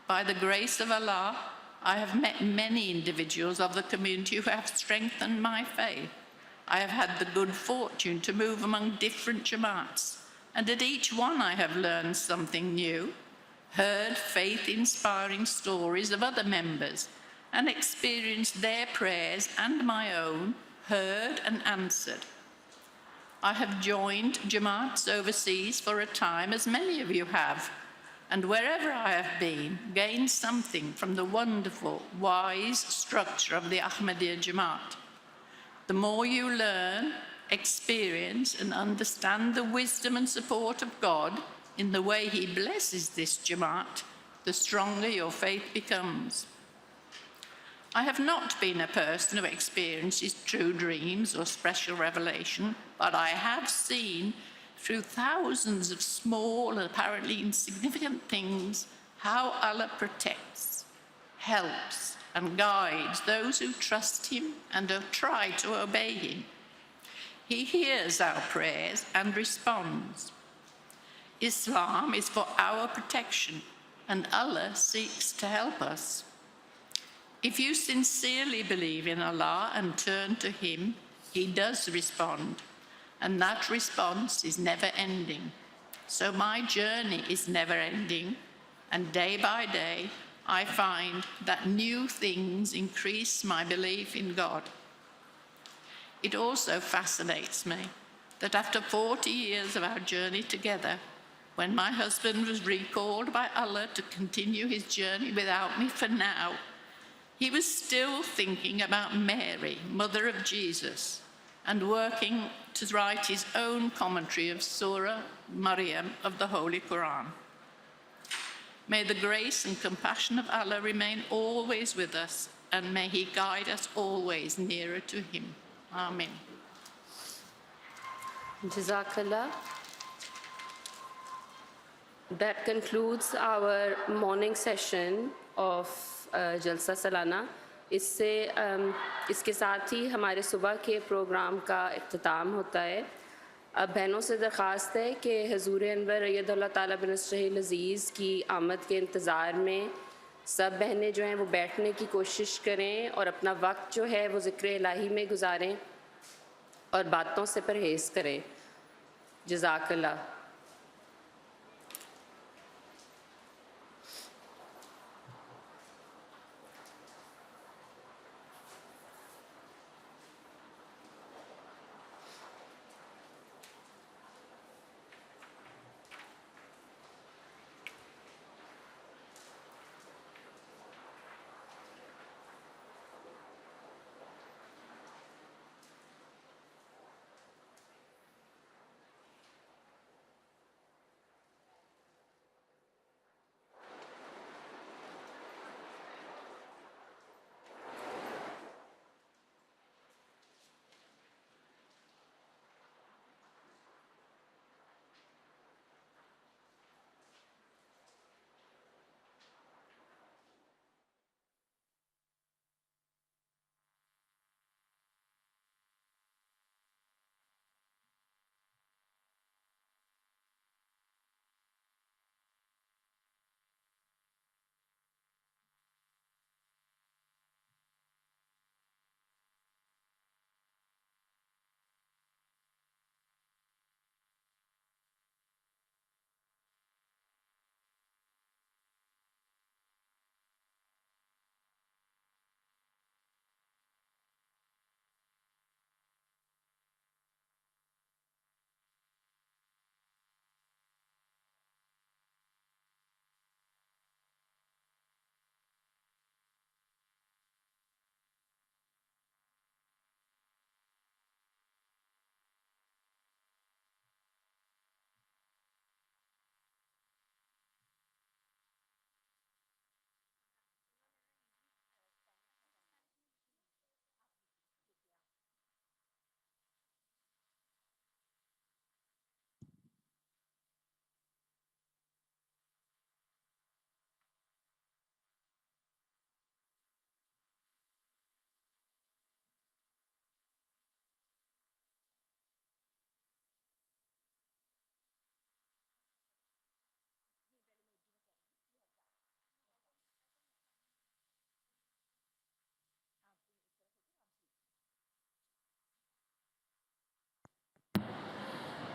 By the grace of Allah, I have met many individuals of the community who have strengthened my faith. I have had the good fortune to move among different Jamaats, and at each one I have learned something new, heard faith-inspiring stories of other members, and experienced their prayers and my own, heard and answered. I have joined Jamaats overseas for a time, as many of you have, and wherever I have been, gained something from the wonderful, wise structure of the Ahmadiyya Jamaat. The more you learn, experience, and understand the wisdom and support of God in the way He blesses this Jamaat, the stronger your faith becomes. I have not been a person who experiences true dreams or special revelation, but I have seen through thousands of small and apparently insignificant things how Allah protects, helps, and guides those who trust Him and who try to obey Him. He hears our prayers and responds. Islam is for our protection, and Allah seeks to help us. If you sincerely believe in Allah and turn to Him, He does respond, and that response is never ending. So my journey is never ending, and day by day, I find that new things increase my belief in God. It also fascinates me that after 40 years of our journey together, when my husband was recalled by Allah to continue his journey without me for now, he was still thinking about Mary, mother of Jesus, and working to write his own commentary of Surah Maryam of the Holy Quran. May the grace and compassion of Allah remain always with us, and may He guide us always nearer to Him. Amen. Jazakallah. That concludes our morning session of Jalsa Salana. इसके साथ ही हमारे सुबह के programme का इख्तिताम होता है। अब बहनों से दरख्वास्त है कि हजूर अनवर रैयदुल्लाह ताला बिन अस्रहिल अज़ीज़ की आमद के इंतज़ार में सब बहनें जो हैं वो बैठने की कोशिश करें और अपना वक्त जो है वो ज़िक्र इलाही में गुजारें और बातों से परहेज़ करें। जज़ाकल्लाह।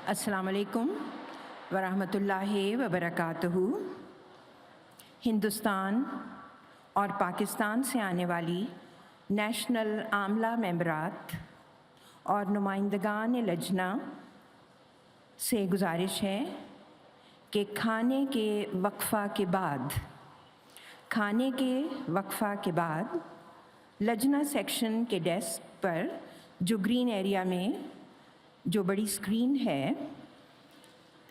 अस्सलाम वालेकुम वरहमतुल्लाहि वबरकातुहू। हिंदुस्तान और पाकिस्तान से आने वाली नेशनल आमला मेंबरात और नुमाइंदगान लजना से गुजारिश है कि खाने के वक्फा के बाद लजना सेक्शन के डेस्क पर जो ग्रीन एरिया में जो बड़ी स्क्रीन है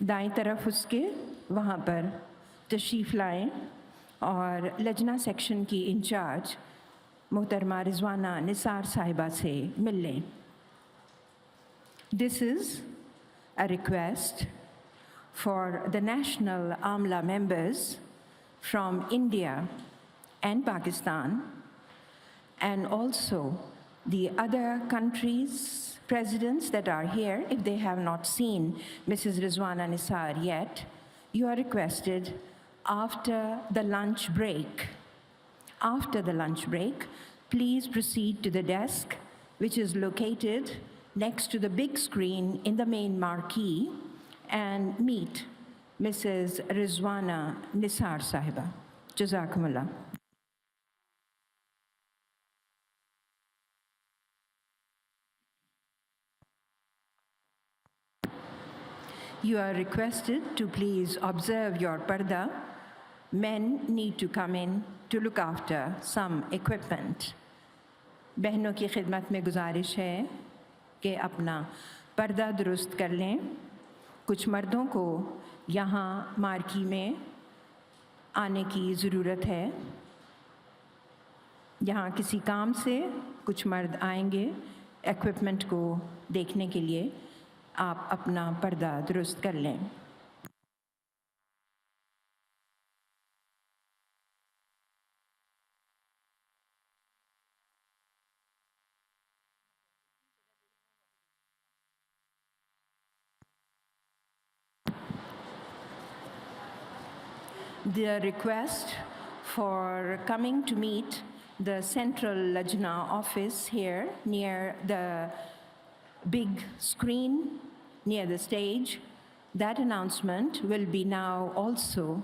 दाईं तरफ उसके वहाँ पर तशरीफ़ लाएं और लजना सेक्शन की इंचार्ज मोहतरमा रिजवाना निसार साहिबा से मिल लें। This is a request for the national Amla members from India and Pakistan, and also the other countries' presidents that are here. If they have not seen Mrs. Rizwana Nisar yet, you are requested after the lunch break. After the lunch break, please proceed to the desk, which is located next to the big screen in the main marquee, and meet Mrs. Rizwana Nisar Sahiba. Jazakumullah. You are requested to please observe your parda. Men need to come in to look after some equipment. बहनों की खिदमत में गुजारिश है कि अपना पर्दा दुरुस्त कर लें। कुछ मर्दों को यहाँ मार्की में आने की ज़रूरत है। यहाँ किसी काम से कुछ मर्द आएंगे इक्विपमेंट को देखने के लिए। आप अपना पर्दा दुरुस्त कर लें। The request for coming to meet the Central Lajna office here near the big screen near the stage. That announcement will be now also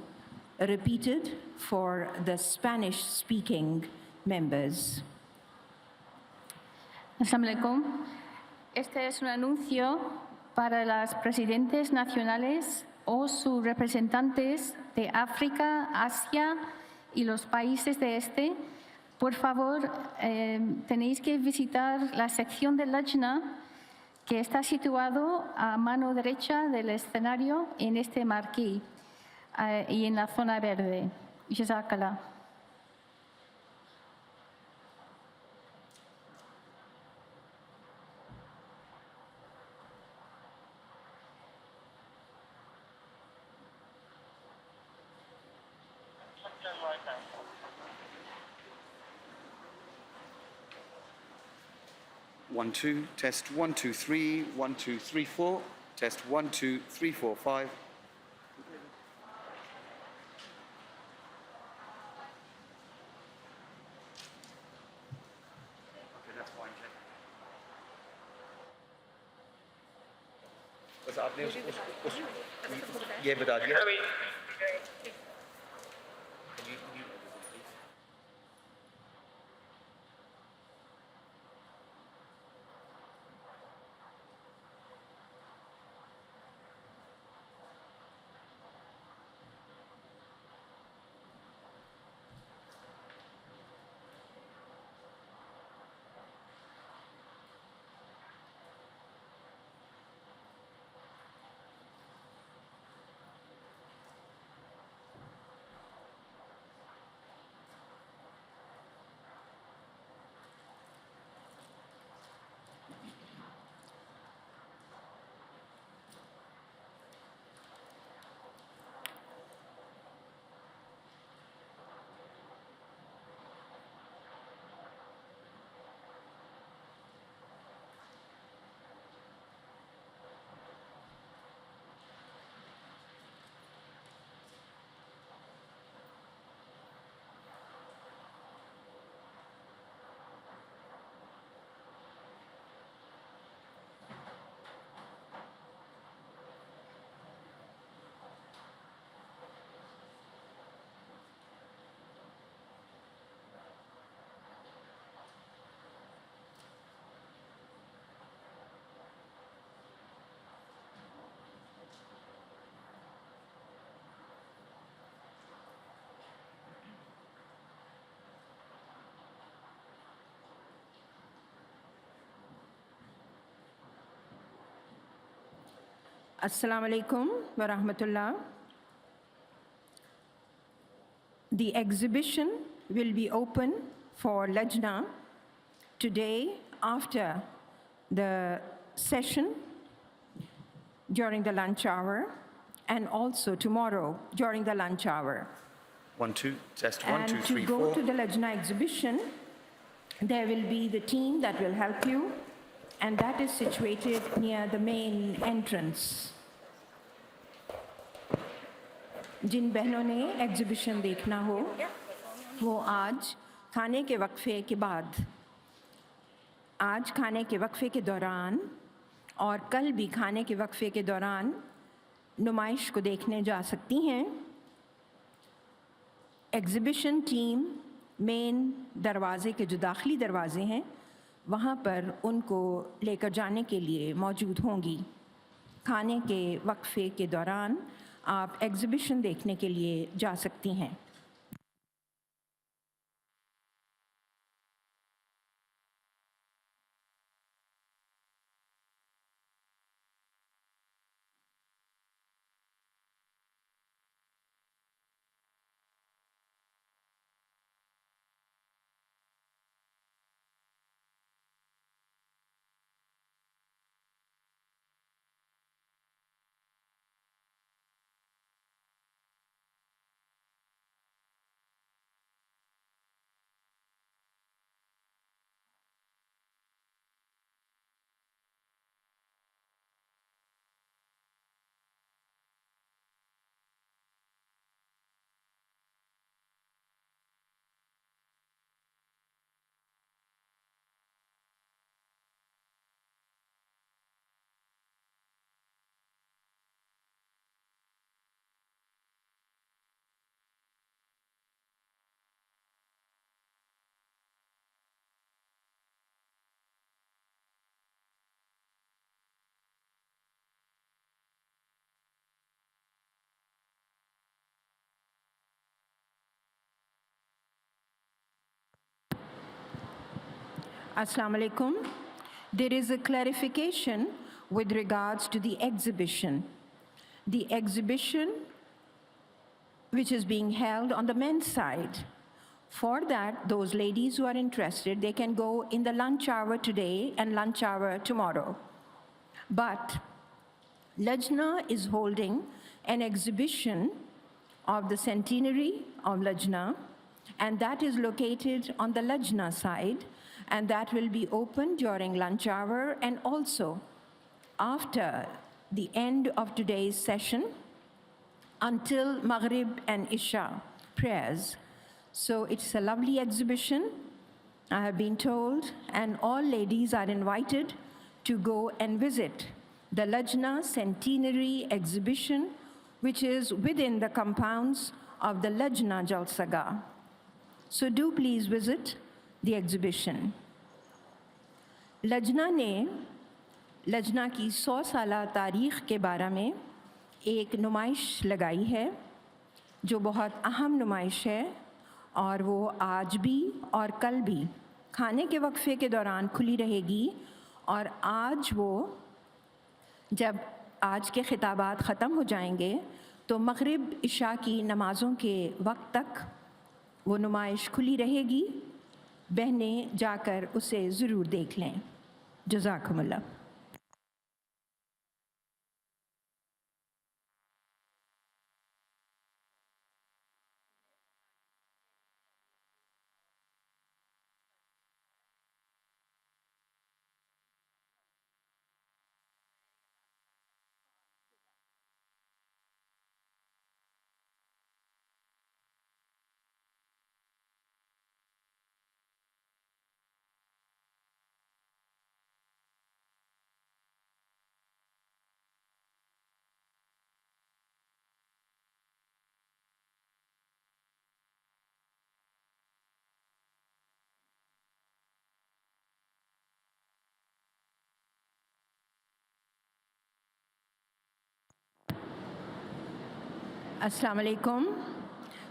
repeated for the Spanish-speaking members. Assalamu alaikum. Este es un anuncio para las presidentes nacionales o sus representantes de África, Asia y los países de este. Por favor, tenéis que visitar la sección de Lajna que está situado a mano derecha del escenario en este marquí y en la zona verde. Jazakallah. One, two, test 1, 2, 3, 1, 2, 3, 4, test 1, 2, 3, 4, 5. Okay, that's fine, check. बस आपने ये बता दिया Assalamu alaikum wa rahmatullah. The exhibition will be open for Lajna today after the session during the lunch hour and also tomorrow during the lunch hour. 1, 2, test 1, 2, And 3, to go 4. to the Lajna exhibition, there will be the team that will help you, and that is situated near the main entrance. जिन बहनों ने exhibition देखना हो वो आज खाने के वक्फे के बाद आज खाने के वक्फे के दौरान और कल भी खाने के वक्फे के दौरान नुमाइश को देखने जा सकती हैं। एग्जिबिशन टीम मेन दरवाज़े के जो दाखिली दरवाज़े हैं वहाँ पर उनको लेकर जाने के लिए मौजूद होंगी। खाने के वक्फे के दौरान आप एग्जिबिशन देखने के लिए जा सकती हैं। Assalamu alaikum. There is a clarification with regards to the exhibition. The exhibition which is being held on the men's side. For that, those ladies who are interested, they can go in the lunch hour today and lunch hour tomorrow. But Lajna is holding an exhibition of the centenary of Lajna, and that is located on the Lajna side, and that will be open during lunch hour and also after the end of today's session until Maghrib and Isha prayers. So it's a lovely exhibition, I have been told, and all ladies are invited to go and visit the Lajna Centenary Exhibition, which is within the compounds of the Lajna Jalsa. So do please visit the exhibition. लजना ने लजना की 100 साला तारीख़ के बारे में एक नुमाइश लगाई है जो बहुत अहम नुमाइश है और वो आज भी और कल भी खाने के वक्फे के दौरान खुली रहेगी और आज वो जब आज के खिताबात ख़त्म हो जाएंगे तो मग़रिब इशा की नमाज़ों के वक्त तक वो नुमाइश खुली रहेगी। बहनें जाकर उसे ज़रूर देख लें। जज़ाकुमुल्लाह। Assalamu alaikum.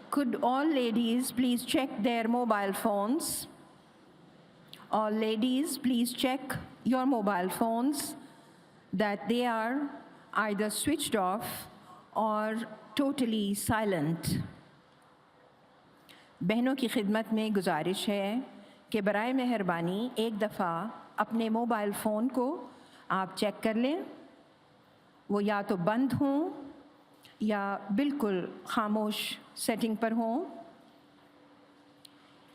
Could all ladies please check their mobile phones? All ladies, please check your mobile phones that they are either switched off or totally silent. बहनों की खिदमत में गुजारिश है कि बराए मेहरबानी एक दफ़ा अपने मोबाइल फ़ोन को आप चेक कर लें। वो या तो बंद हों या बिल्कुल खामोश सेटिंग पर हों।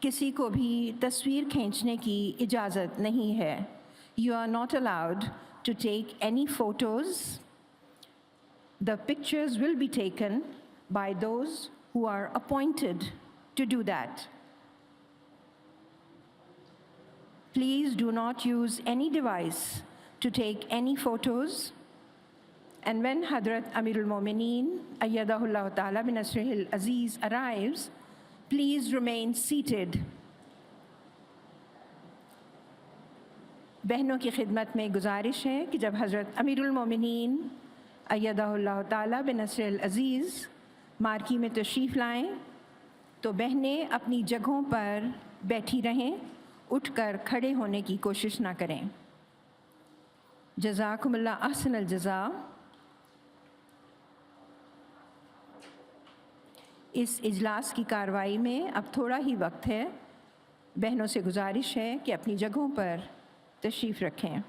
किसी को भी तस्वीर खींचने की इजाज़त नहीं है। You are not allowed to take any photos. The pictures will be taken by those who are appointed to do that. Please do not use any device to take any photos. And when Hadrat Amirul Momineen, Ayyadahullah Ta'ala bin Nasrihil Aziz arrives, please remain seated. बहनों की खिदमत में गुजारिश है कि जब हज़रत अमीरुल मोमिनीन अय्यदहुल्लाह ताला बिन नस्रिल अज़ीज़ मार्की में तशरीफ़ लाएं तो बहनें अपनी जगहों पर बैठी रहें, उठकर खड़े होने की कोशिश ना करें। जज़ाकुमुल्लाह अहसनल जज़ा। इस इजलास की कार्रवाई में अब थोड़ा ही वक्त है। बहनों से गुजारिश है कि अपनी जगहों पर तशरीफ़ रखें।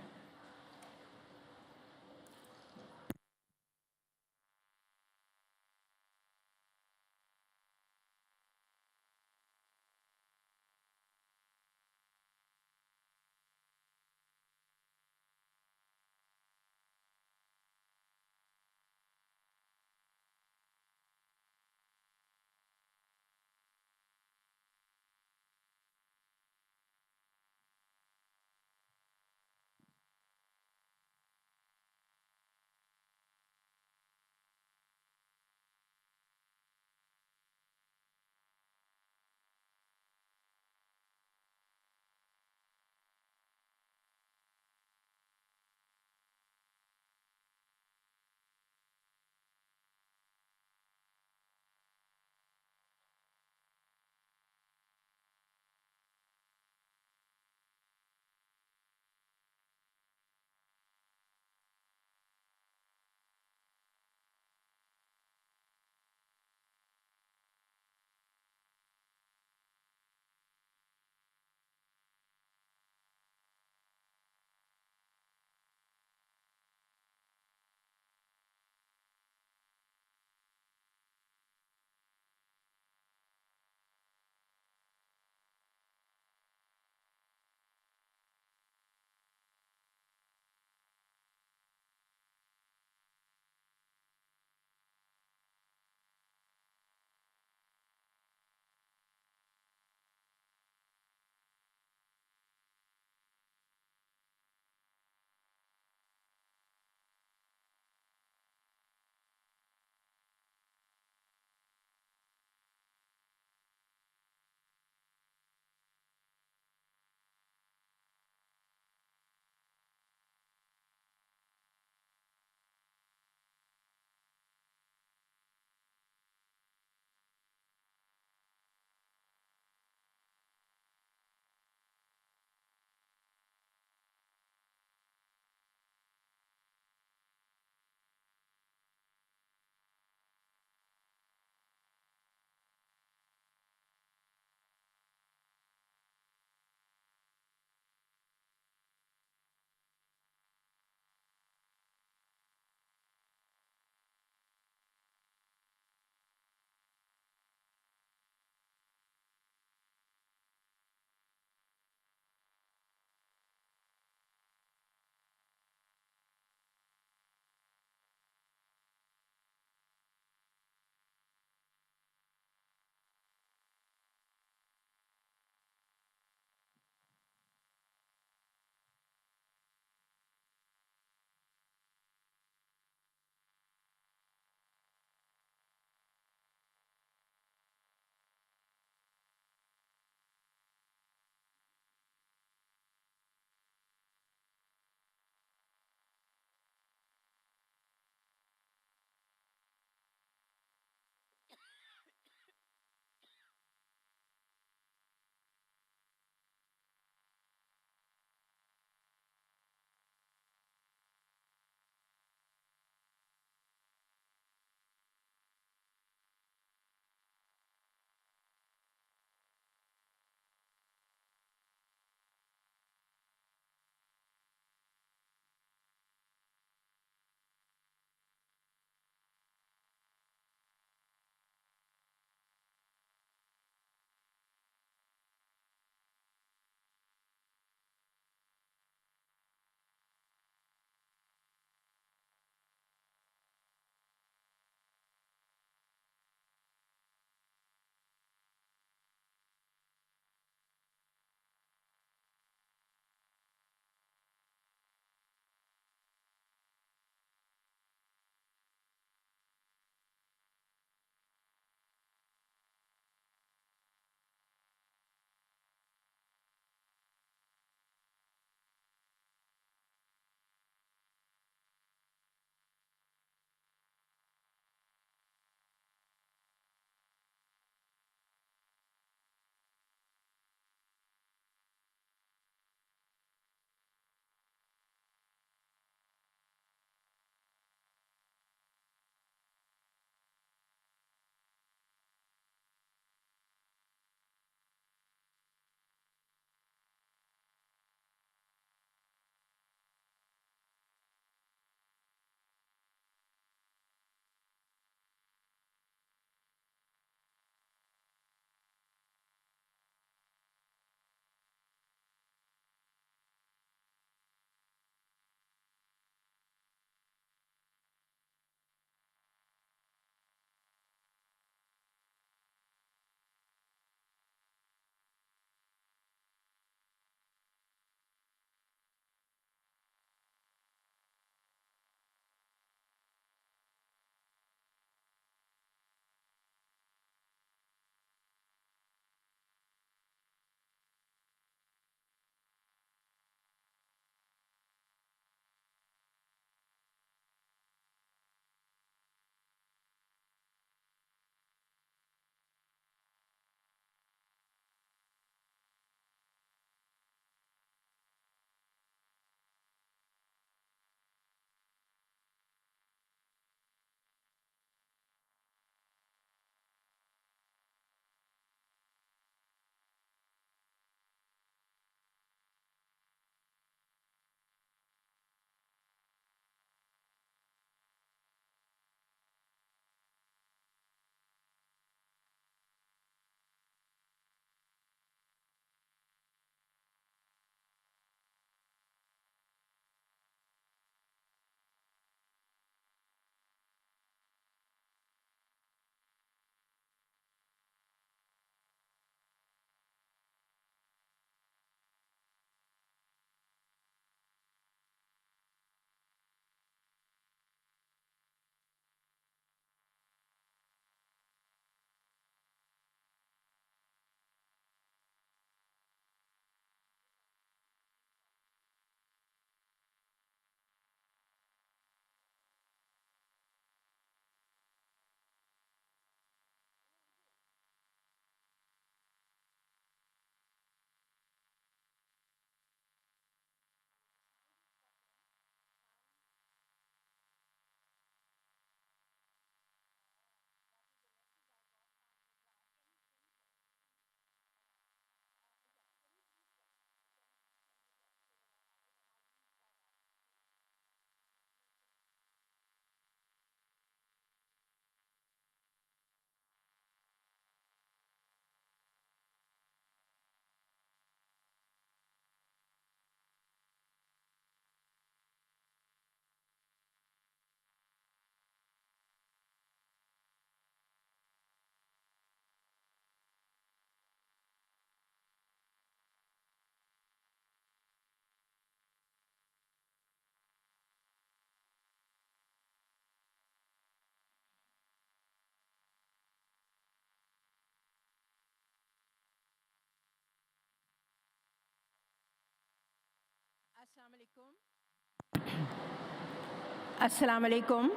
Assalamu alaikum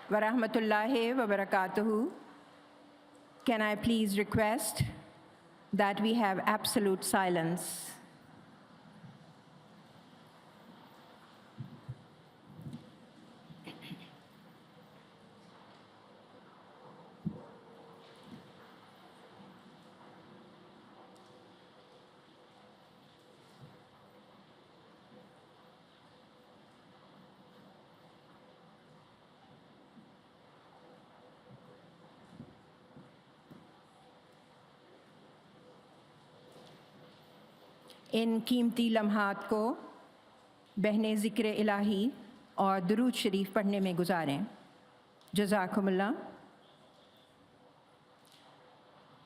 wa rahmatullahi wa barakatuhu. Can I please request that we have absolute silence? ان قیمتی لمحات کو بہنیں ذکر الہی اور درود شریف پڑھنے میں گزاریں. جزاکم اللہ.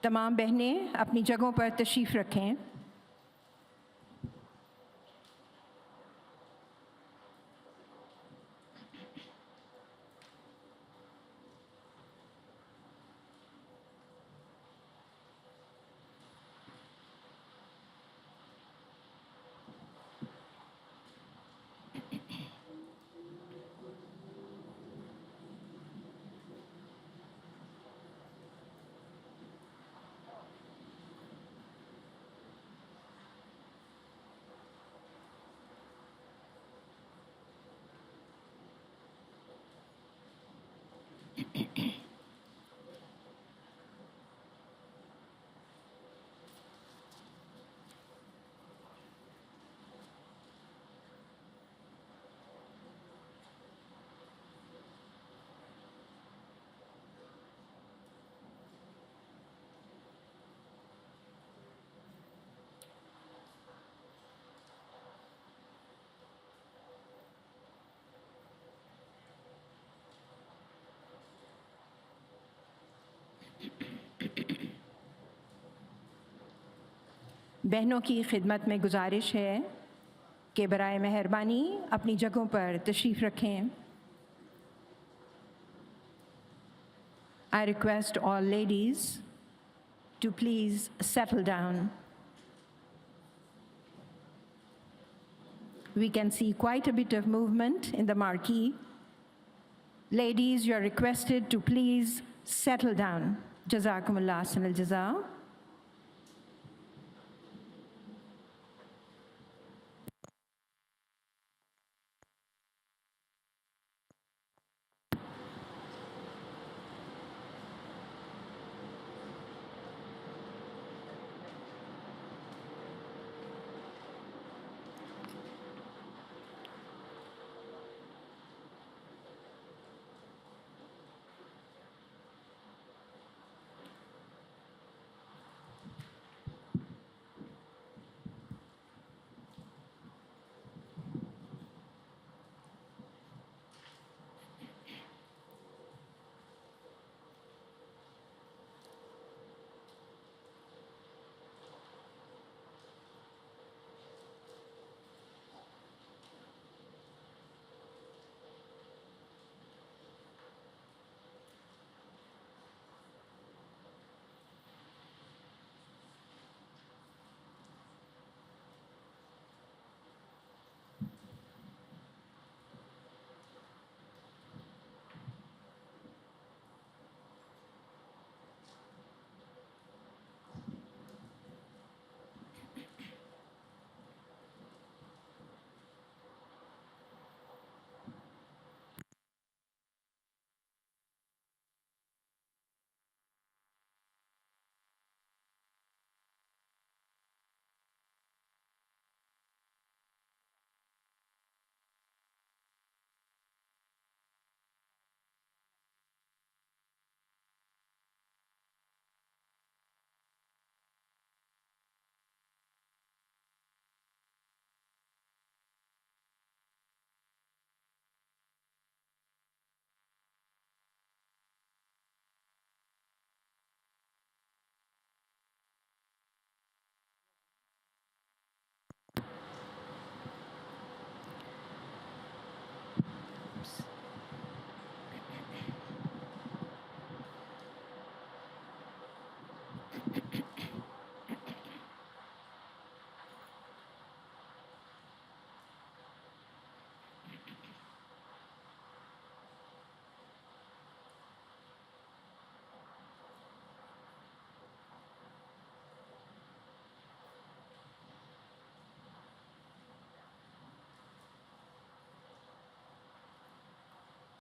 تمام بہنیں اپنی جگہوں پر تشریف رکھیں. بہنوں کی خدمت میں گزارش ہے کہ برائے مہربانی اپنی جگہوں پر تشریف رکھیں. I request all ladies to please settle down. We can see quite a bit of movement in the marquee. Ladies, you are requested to please settle down. Jazakumullah ahsanal jaza.